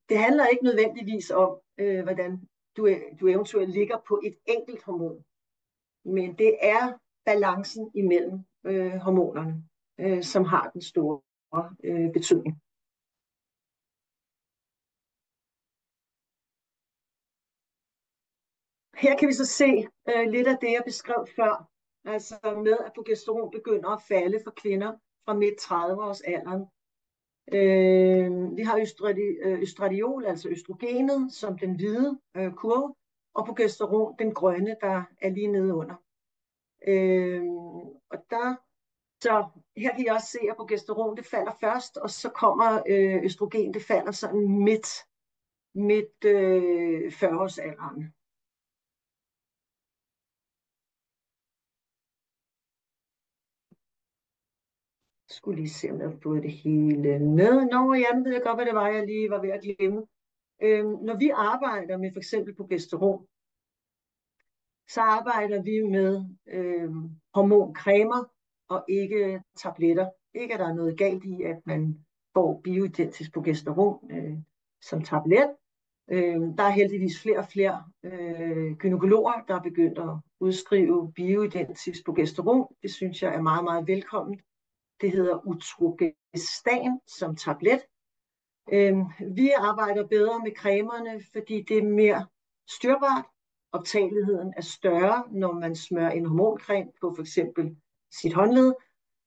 Det handler ikke nødvendigvis om, hvordan du eventuelt ligger på et enkelt hormon, men det er balancen imellem hormonerne, som har den store betydning. Her kan vi så se lidt af det, jeg beskrev før, altså med at progesteron begynder at falde for kvinder fra midt 30-årsalderen. Vi har østradiol, altså østrogenet, som den hvide kurve, og progesteron, den grønne, der er lige nede under. Så her kan I også se, at progesteron det falder først, og så kommer østrogen, det falder sådan midt 40-årsalderen. Skulle lige se, om jeg har fået det hele med. Nå, ja, nu ved jeg godt, hvad det var, jeg lige var ved at glemme. Når vi arbejder med for eksempel progesteron, så arbejder vi med hormoncremer og ikke tabletter. Ikke at der er noget galt i, at man får bioidentisk progesteron som tablet. Der er heldigvis flere og flere gynækologer, der er begyndt at udskrive bioidentisk progesteron. Det synes jeg er meget, meget velkommen. Det hedder Utrogestan som tablet. Vi arbejder bedre med cremerne, fordi det er mere styrbart. Optageligheden er større, når man smører en hormoncreme på for eksempel sit håndled.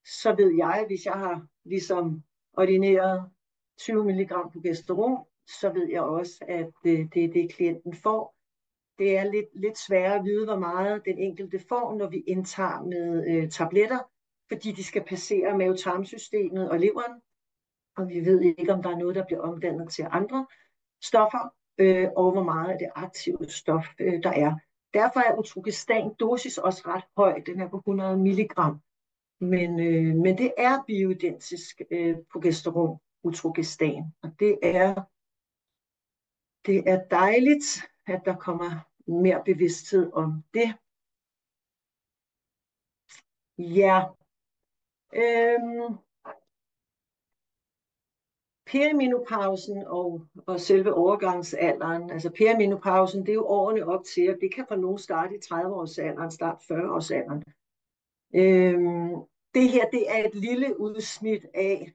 Så ved jeg, hvis jeg har ligesom ordineret 20 mg progesteron, så ved jeg også, at det er det, klienten får. Det er lidt sværere at vide, hvor meget den enkelte får, når vi indtager med tabletter, fordi de skal passere mavetarmsystemet og leveren, og vi ved ikke, om der er noget, der bliver omdannet til andre stoffer, og hvor meget af det aktive stof, der er. Derfor er utrogestan dosis også ret høj, den er på 100 mg. Men det er bioidentisk progesteron, utrogestan, og det er dejligt, at der kommer mere bevidsthed om det. Ja. Perimenopausen og selve overgangsalderen, altså perimenopausen, det er jo årene op til, og det kan for nogen starte i 30-årsalderen, start 40-årsalderen. Det her, det er et lille udsnit af,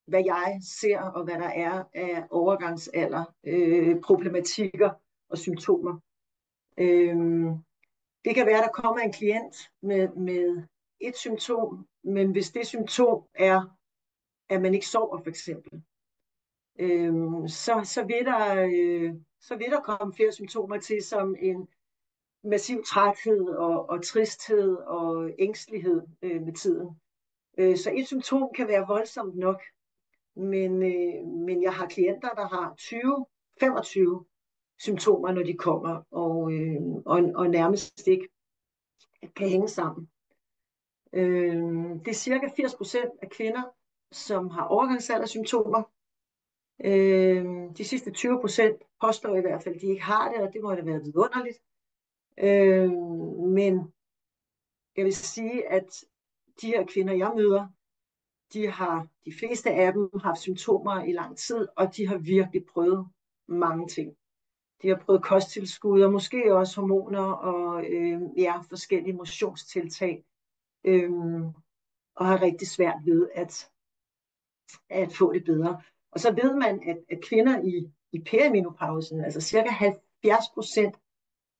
hvad jeg ser, og hvad der er af overgangsalder, problematikker og symptomer. Det kan være, der kommer en klient med et symptom, men hvis det symptom er, at man ikke sover for eksempel, så vil der komme flere symptomer til, som en massiv træthed og tristhed og ængstelighed med tiden. Så et symptom kan være voldsomt nok, men jeg har klienter, der har 20-25 symptomer, når de kommer, og nærmest ikke kan hænge sammen. Det er cirka 80% af kvinder, som har overgangsaldersymptomer. De sidste 20% påstår i hvert fald, at de ikke har det, og det må da være vidunderligt. Men jeg vil sige, at de her kvinder, jeg møder, de fleste af dem har haft symptomer i lang tid, og de har virkelig prøvet mange ting. De har prøvet kosttilskud, og måske også hormoner, og forskellige motionstiltag, og har rigtig svært ved at få det bedre. Og så ved man, at kvinder i perimenopausen, altså cirka 70%,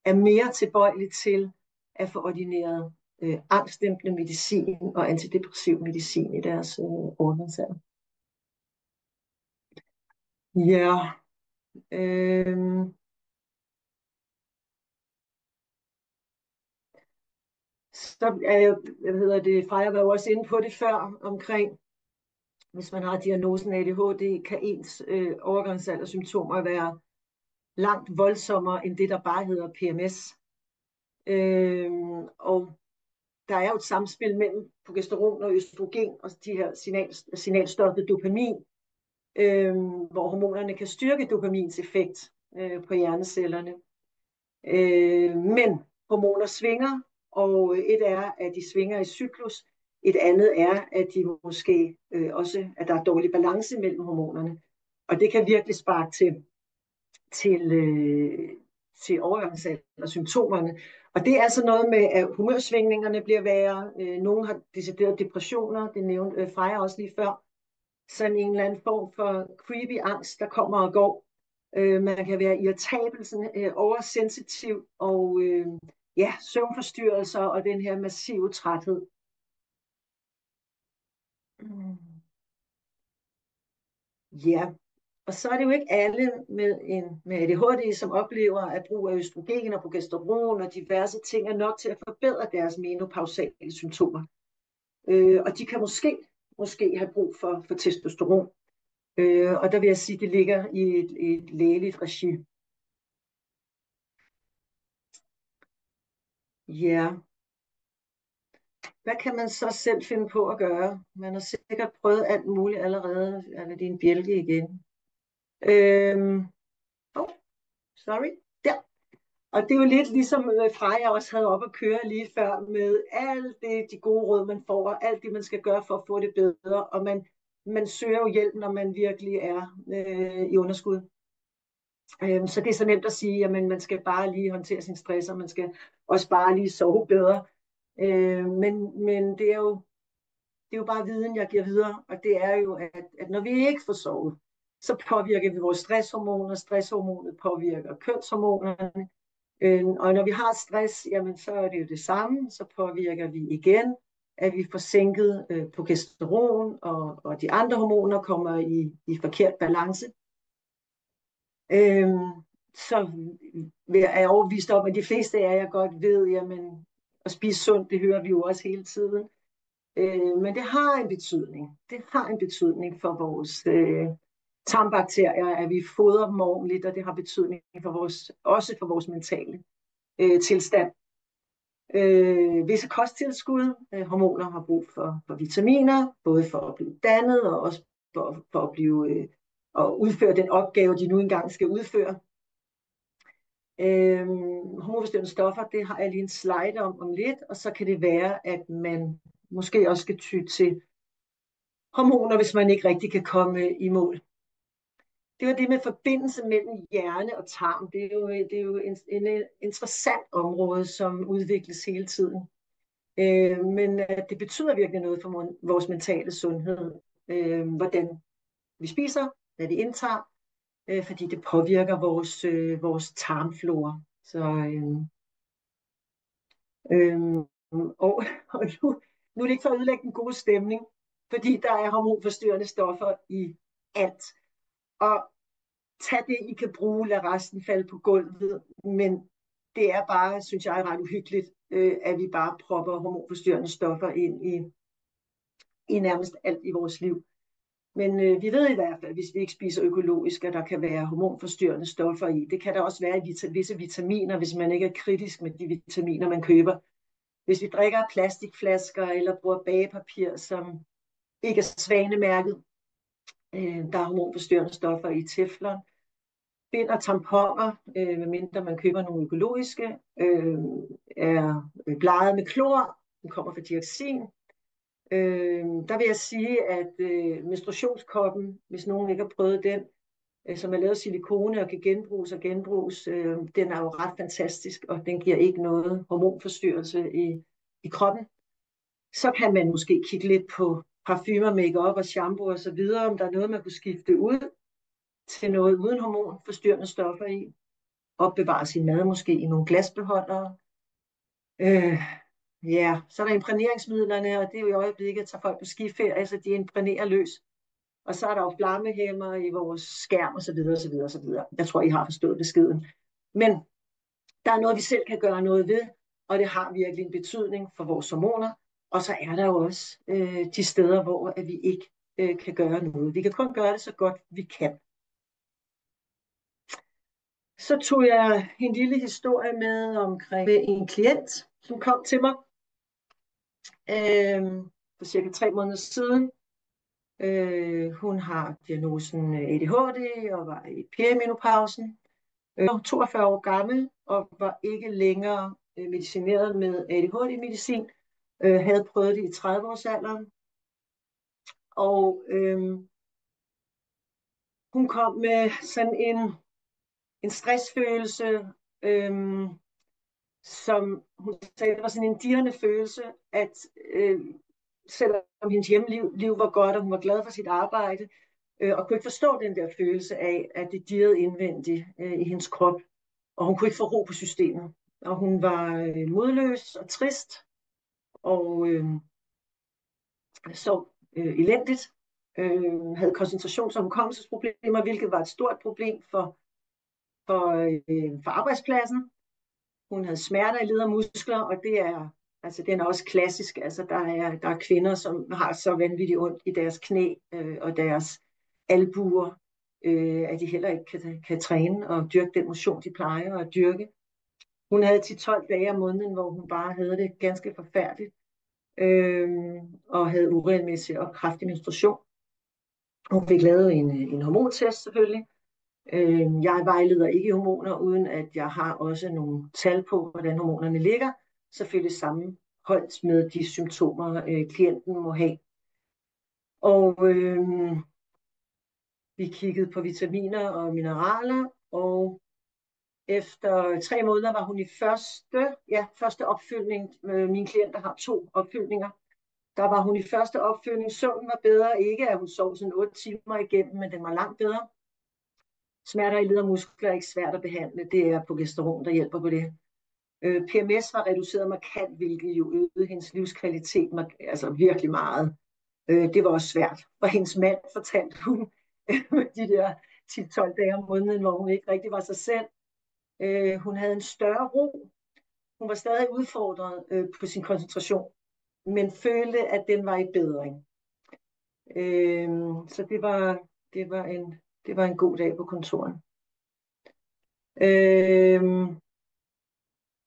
er mere tilbøjelige til at få ordineret angstdæmpende medicin og antidepressiv medicin i deres overgangsalder. Ja. Så Freja var jo også inde på det før, omkring, hvis man har diagnosen ADHD, kan ens overgangsaldersymptomer være langt voldsommere end det, der bare hedder PMS. Og der er jo et samspil mellem progesteron og østrogen og de her signalstoffet dopamin, hvor hormonerne kan styrke dopamins effekt på hjernecellerne. Men hormoner svinger, og et er, at de svinger i cyklus. Et andet er, at de måske også, at der er dårlig balance mellem hormonerne. Og det kan virkelig sparke til overgangsalder og symptomerne. Og det er altså noget med, at humørsvingningerne bliver værre. Nogle har decideret depressioner, det nævnte Freja også lige før. Sådan en eller anden form for creepy angst, der kommer og går. Man kan være irritabel, oversensitiv, og søvnforstyrrelser og den her massive træthed. Ja, og så er det jo ikke alle med ADHD, som oplever, at brug af østrogen og progesteron og diverse ting er nok til at forbedre deres menopausale symptomer. Og de kan måske have brug for testosteron. Og der vil jeg sige, at det ligger i et lægeligt regi. Ja. hvad kan man så selv finde på at gøre? Man har sikkert prøvet alt muligt allerede. Er det din bjælke igen? Øhm, oh, sorry. Der. Og det er jo lidt ligesom Freja også havde op at køre lige før med alt det, de gode råd, man får, og alt det, man skal gøre for at få det bedre. Og man søger jo hjælp, når man virkelig er i underskud. Så det er så nemt at sige, at man skal bare lige håndtere sin stress, og man skal også bare lige sove bedre. Men det er jo bare viden, jeg giver videre, og det er jo, at når vi ikke får sovet, så påvirker vi vores stresshormoner, stresshormonet påvirker kønshormonerne, og når vi har stress, jamen så er det jo det samme, så påvirker vi igen, at vi får sænket progesteron, og de andre hormoner kommer i forkert balance. Så er jeg overbevist om, at de fleste af jer godt ved, jamen at spise sundt, det hører vi jo også hele tiden. Men det har en betydning. Det har en betydning for vores tarmbakterier, at vi fodrer dem ordentligt, og det har betydning også for vores mentale tilstand. Visse kosttilskud, hormoner har brug for vitaminer, både for at blive dannet og også for at blive og udføre den opgave, de nu engang skal udføre. Hormonforstyrrende stoffer, det har jeg lige en slide om lidt, og så kan det være, at man måske også skal ty til hormoner, hvis man ikke rigtig kan komme i mål. Det var det med forbindelse mellem hjerne og tarm. Det er jo en interessant område, som udvikles hele tiden. Men det betyder virkelig noget for vores mentale sundhed, hvordan vi spiser, hvad vi indtager, fordi det påvirker vores tarmflora. Så, og nu er det ikke for at ødelægge den gode stemning, fordi der er hormonforstyrrende stoffer i alt. Og tag det, I kan bruge, lad resten falde på gulvet, men det er bare, synes jeg, ret uhyggeligt, at vi bare propper hormonforstyrrende stoffer ind i nærmest alt i vores liv. Men vi ved i hvert fald, hvis vi ikke spiser økologisk, at der kan være hormonforstyrrende stoffer i. Det kan der også være i visse vitaminer, hvis man ikke er kritisk med de vitaminer, man køber. Hvis vi drikker plastikflasker eller bruger bagepapir, som ikke er svanemærket, der er hormonforstyrrende stoffer i teflon. Bind og tamponer, medmindre man køber nogle økologiske, er bleget med klor. Den kommer fra dioxin. Der vil jeg sige, at menstruationskoppen, hvis nogen ikke har prøvet den, som er lavet af silikone og kan genbruges, den er jo ret fantastisk, og den giver ikke noget hormonforstyrrelse i kroppen. Så kan man måske kigge lidt på parfumer, make-up og shampoo og så videre, om der er noget, man kunne skifte ud til noget uden hormonforstyrrende stoffer i. Opbevare sin mad måske i nogle glasbeholdere. Ja, så er der imprægneringsmidlerne, og det er jo i øjeblikket at tage folk på skiferie, så de imprægnerer løs. Og så er der jo flammehæmmer i vores skærm og så videre, og så videre, og så videre. Jeg tror, I har forstået beskeden. Men der er noget, vi selv kan gøre noget ved, og det har virkelig en betydning for vores hormoner. Og så er der jo også de steder, hvor at vi ikke kan gøre noget. Vi kan kun gøre det så godt, vi kan. Så tog jeg en lille historie med omkring en klient, som kom til mig for cirka 3 måneder siden. Hun har diagnosen ADHD og var i perimenopausen. 42 år gammel og var ikke længere medicineret med ADHD-medicin. Havde prøvet det i 30-årsalderen. Og hun kom med sådan en stressfølelse, som hun sagde, det var sådan en dirrende følelse, at selvom hendes hjemmeliv var godt, og hun var glad for sit arbejde, og kunne ikke forstå den der følelse af, at det dirrede indvendigt i hendes krop, og hun kunne ikke få ro på systemet. Og hun var modløs og trist, og så elendigt, havde koncentrations- og hukommelsesproblemer, hvilket var et stort problem for arbejdspladsen. Hun havde smerter i led og muskler, og den er også klassisk. Altså, der er kvinder, som har så vanvittigt ondt i deres knæ og deres albuer, at de heller ikke kan træne og dyrke den motion, de plejer at dyrke. Hun havde 10-12 dage om måneden, hvor hun bare havde det ganske forfærdeligt. øh, og havde uregelmæssig og kraftig menstruation. Hun fik lavet en hormontest selvfølgelig. Jeg vejleder ikke i hormoner, uden at jeg har også nogle tal på, hvordan hormonerne ligger. Selvfølgelig sammenholdt med de symptomer, klienten må have. Og vi kiggede på vitaminer og mineraler, og efter 3 måneder var hun i første opfølgning. Mine klienter har 2 opfølgninger. Der var hun i første opfølgning. Søvnen var bedre. Ikke at hun sov sådan 8 timer igennem, men den var langt bedre. Smerter i led og muskler er ikke svært at behandle. Det er progesteron, der hjælper på det. PMS var reduceret markant, hvilket jo øgede hendes livskvalitet altså virkelig meget. Det var også svært. For hendes mand fortalte hun med de der 10-12 dage om måneden, hvor hun ikke rigtig var sig selv. Hun havde en større ro. Hun var stadig udfordret på sin koncentration, men følte, at den var i bedring. Så det var en god dag på kontoret.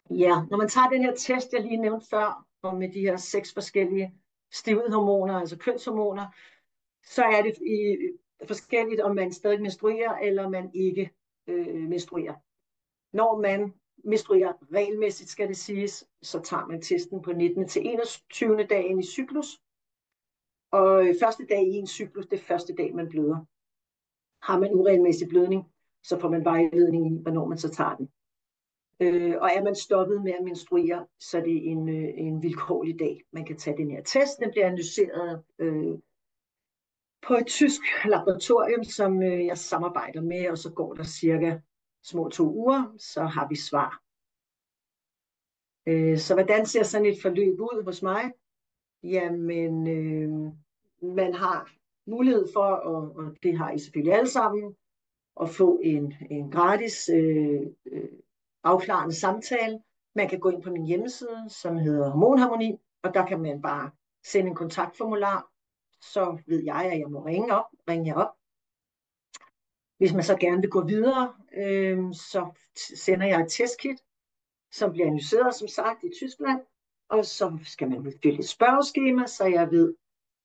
Ja, når man tager den her test, jeg lige nævnte før, og med de her 6 forskellige stivhedshormoner, altså kønshormoner, så er det forskelligt, om man stadig menstruerer, eller man ikke menstruerer. Når man menstruerer regelmæssigt, skal det siges, så tager man testen på 19. til 21. dagen i cyklus. Og første dag i en cyklus, det er første dag, man bløder. Har man uregelmæssig blødning, så får man vejledning i, hvornår man så tager den. Og er man stoppet med at menstruere, så er det en vilkårlig dag. Man kan tage den her test. Den bliver analyseret på et tysk laboratorium, som jeg samarbejder med, og så går der cirka små 2 uger, så har vi svar. Så hvordan ser sådan et forløb ud hos mig? Jamen, man har mulighed for, og det har I selvfølgelig alle sammen, at få en gratis afklarende samtale. Man kan gå ind på min hjemmeside, som hedder Hormonharmoni, og der kan man bare sende en kontaktformular, så ved jeg, at jeg må ringe jer op. Hvis man så gerne vil gå videre, så sender jeg et testkit, som bliver analyseret, som sagt, i Tyskland, og så skal man fylde et spørgeskema, så jeg ved,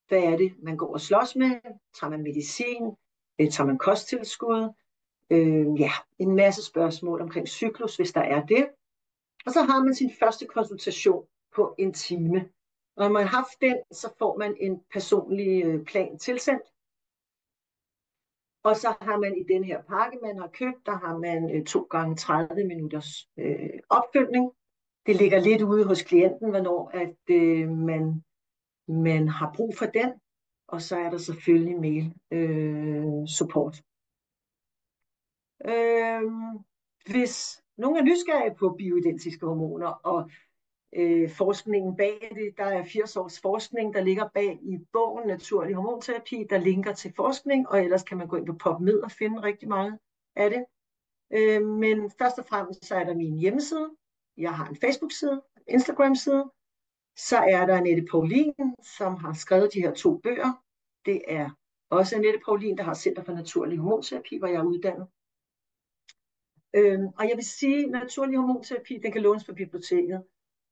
hvad er det, man går og slås med. Tager man medicin? Tager man kosttilskud? Ja, en masse spørgsmål omkring cyklus, hvis der er det. Og så har man sin første konsultation på 1 time. Og når man har haft den, så får man en personlig plan tilsendt. Og så har man i den her pakke, man har købt, der har man 2 gange 30 minutters opfølgning. Det ligger lidt ude hos klienten, hvornår at man har brug for den. Og så er der selvfølgelig mail support. Hvis nogen er nysgerrige på bioidentiske hormoner og forskningen bag det, der er 80 års forskning, der ligger bag i bogen Naturlig Hormonterapi, der linker til forskning, og ellers kan man gå ind på PubMed og finde rigtig meget af det. Men først og fremmest så er der min hjemmeside, jeg har en Facebook-side, Instagram-side, så er der Annette Paulin, som har skrevet de her 2 bøger. Det er også Annette Paulin, der har Center for Naturlig Hormonterapi, hvor jeg er uddannet. Og jeg vil sige, at naturlig hormonterapi, den kan lånes på biblioteket,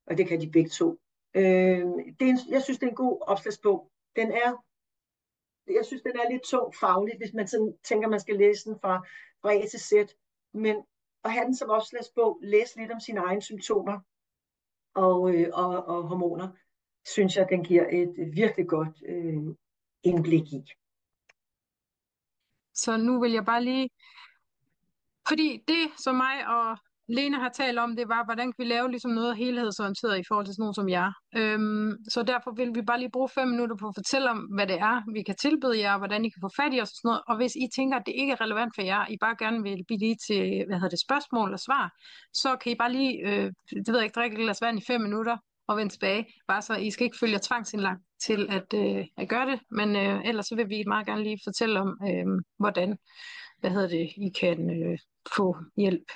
og det kan de begge 2. Jeg synes, det er en god opslagsbog. Jeg synes, den er lidt tung fagligt, hvis man sådan tænker, man skal læse den fra A til Z. Men at have den som opslagsbog, læse lidt om sine egne symptomer og hormoner, synes jeg, den giver et virkelig godt indblik i. Så nu vil jeg bare lige, fordi det, som mig og Lene har talt om, det var, hvordan kan vi lave ligesom noget helhedsorienteret i forhold til sådan nogen som jer. Så derfor vil vi bare lige bruge 5 minutter på at fortælle om, hvad det er, vi kan tilbyde jer, og hvordan I kan få fat i os og sådan noget. Og hvis I tænker, at det ikke er relevant for jer, I bare gerne vil blive lige til, spørgsmål og svar, så kan I bare lige, det ved jeg ikke, drikke et glas vand i 5 minutter og vende tilbage. Bare så I skal ikke følge jer tvangsindlagt til at gøre det, men ellers så vil vi meget gerne lige fortælle om, hvordan I kan få hjælp.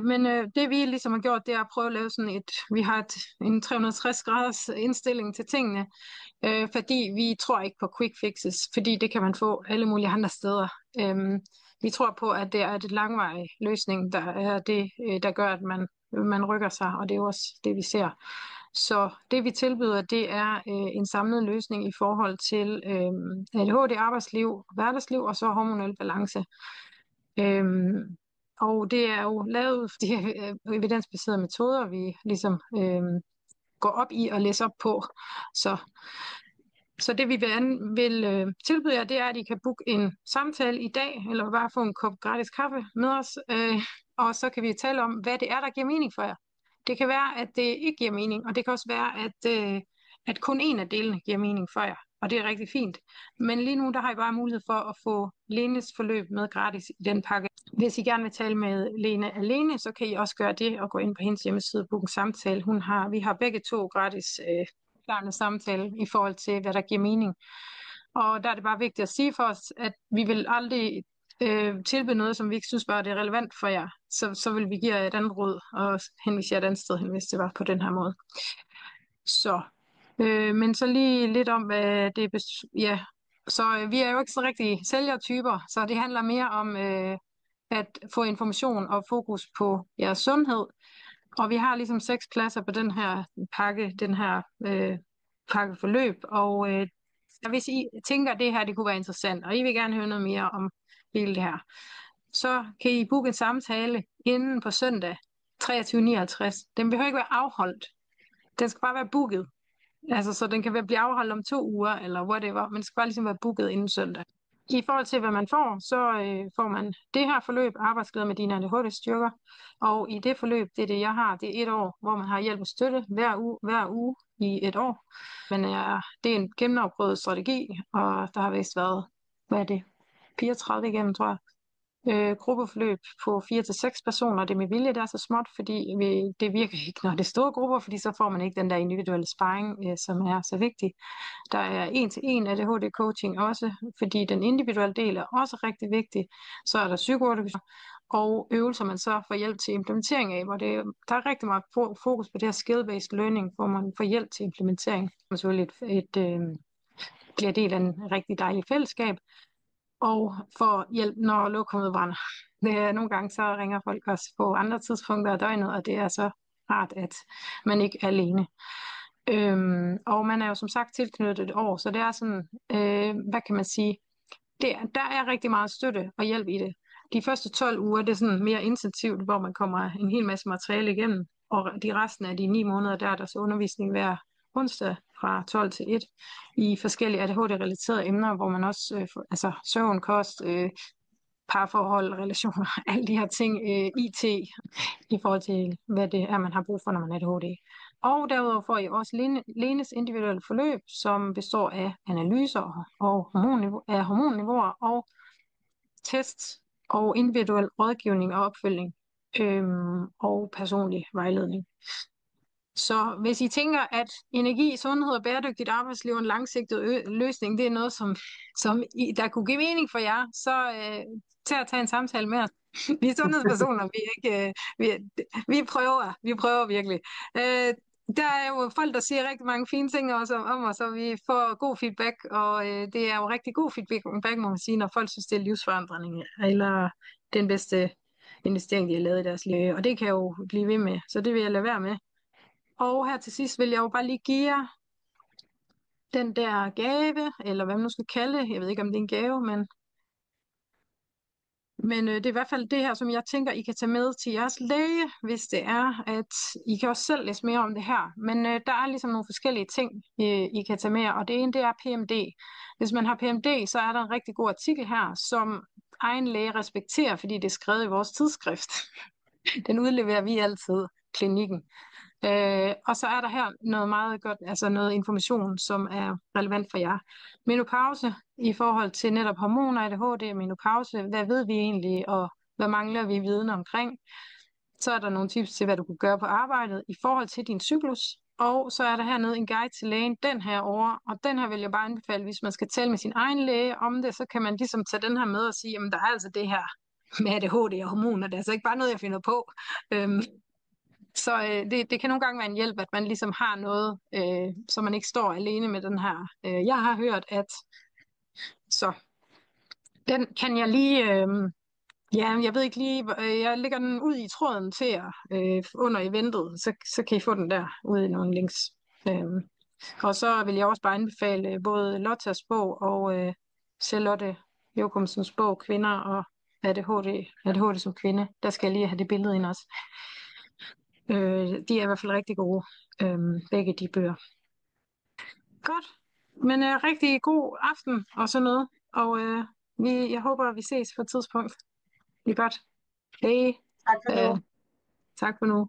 Men det vi ligesom har gjort, det er at prøve at lave sådan vi har en 360 graders indstilling til tingene, fordi vi tror ikke på quick fixes, fordi det kan man få alle mulige andre steder. Vi tror på, at det er et langvarig løsning, der er det, der gør, at man rykker sig, og det er også det, vi ser. Så det vi tilbyder, det er en samlet løsning i forhold til ADHD, arbejdsliv, hverdagsliv og så hormonel balance. Og det er jo lavet ud fra de her evidensbaserede metoder, vi ligesom går op i og læser op på. Så det vi vil tilbyde jer, det er, at I kan booke en samtale i dag, eller bare få en kop gratis kaffe med os, og så kan vi tale om, hvad det er, der giver mening for jer. Det kan være, at det ikke giver mening, og det kan også være, at kun en af delene giver mening for jer, og det er rigtig fint. Men lige nu, der har I bare mulighed for at få Lenes forløb med gratis i den pakke. Hvis I gerne vil tale med Lene alene, så kan I også gøre det og gå ind på hendes hjemmeside og booke en samtale. Vi har begge to gratis klarende samtale i forhold til, hvad der giver mening. Og der er det bare vigtigt at sige for os, at vi vil aldrig tilbyde noget, som vi ikke synes bare det er relevant for jer. Så vil vi give jer et andet råd og henvise jer et andet sted hen, hvis det var på den her måde. Så, men så lige lidt om, hvad det ja. Så vi er jo ikke så rigtig sælgertyper, så det handler mere om at få information og fokus på jeres sundhed. Og vi har ligesom 6 pladser på den her pakkeforløb. Og hvis I tænker, at det her det kunne være interessant, og I vil gerne høre noget mere om hele det her, så kan I booke en samtale inden på søndag 23.59. Den behøver ikke være afholdt. Den skal bare være booket. Altså, så den kan blive afholdt om 2 uger, eller whatever, men det skal bare ligesom være booket inden søndag. I forhold til, hvad man får, så får man det her forløb, arbejdsglæde med dine ADHD-styrker, og i det forløb, det er det, jeg har, det er 1 år, hvor man har hjælp og støtte hver uge i 1 år. Men det er en gennemafprøvet strategi, og der har vist været, 34 igennem, tror jeg. Gruppeforløb på 4 til 6 personer. Det med vilje, der er så småt, fordi det virker ikke, når det er store grupper, fordi så får man ikke den der individuelle sparring, som er så vigtig. Der er 1-til-1 ADHD-coaching også, fordi den individuelle del er også rigtig vigtig. Så er der psykoanalyse og øvelser, man så får hjælp til implementering af, hvor der er rigtig meget fokus på det her skill-based learning, hvor man får hjælp til implementering. Selvfølgelig bliver del af en rigtig dejlig fællesskab, og får hjælp, når lokummet brænder. Nogle gange så ringer folk også på andre tidspunkter af døgnet, og det er så rart, at man ikke er alene. Og man er jo som sagt tilknyttet 1 år, så det er sådan, hvad kan man sige, der er rigtig meget støtte og hjælp i det. De første 12 uger, det er sådan mere intensivt, hvor man kommer en hel masse materiale igennem, og resten af de 9 måneder, der er der så undervisning hver onsdag fra 12 til 1 i forskellige ADHD-relaterede emner, hvor man også, altså søvn, kost, parforhold, relationer, alle de her ting, IT, i forhold til, hvad det er, man har brug for, når man er ADHD. Og derudover får I også Lenes individuelle forløb, som består af analyser og hormonniveauer og tests og individuel rådgivning og opfølgning og personlig vejledning. Så hvis I tænker, at energi, sundhed og bæredygtigt arbejdsliv er en langsigtet løsning, det er noget, der kunne give mening for jer, så tag at tage en samtale med os. Vi er sundhedspersoner, vi prøver virkelig. Der er jo folk, der siger rigtig mange fine ting også om os, og vi får god feedback, og det er jo rigtig god feedback, må man sige, når folk synes, det er livsforandring, eller den bedste investering, de har lavet i deres liv. Og det kan jo blive ved med, så det vil jeg lade være med. Og her til sidst vil jeg jo bare lige give jer den der gave, eller hvad man nu skal kalde det. Jeg ved ikke, om det er en gave, men det er i hvert fald det her, som jeg tænker, I kan tage med til jeres læge, hvis det er, at I kan også selv læse mere om det her. Men der er ligesom nogle forskellige ting, I kan tage med, og det ene, det er PMD. Hvis man har PMD, så er der en rigtig god artikel her, som egen læge respekterer, fordi det er skrevet i vores tidsskrift. Den udleverer vi altid, klinikken. Og så er der her noget meget godt, altså noget information, som er relevant for jer. Menopause i forhold til netop hormoner, ADHD, menopause, hvad ved vi egentlig, og hvad mangler vi viden omkring? Så er der nogle tips til, hvad du kan gøre på arbejdet i forhold til din cyklus. Og så er der hernede en guide til lægen, den her over, og den her vil jeg bare anbefale, hvis man skal tale med sin egen læge om det, så kan man ligesom tage den her med og sige, jamen der er altså det her med ADHD og hormoner, det er altså ikke bare noget, jeg finder på. Så det kan nogle gange være en hjælp, at man ligesom har noget, så man ikke står alene med den her. Jeg har hørt, at så den kan jeg lige Ja, jeg ved ikke lige, jeg lægger den ud i tråden til jer under eventet, så kan I få den der ude i nogle links. Øhm, og så vil jeg også bare anbefale både Lottas bog og Charlotte Jokumsens bog Kvinder og ADHD som kvinde. Der skal jeg lige have det billede ind også. De er i hvert fald rigtig gode, begge de bøger. Godt, men rigtig god aften og sådan noget. Og jeg håber, vi ses på et tidspunkt. Det er godt. Hej. Tak for Øh, nu. tak for nu.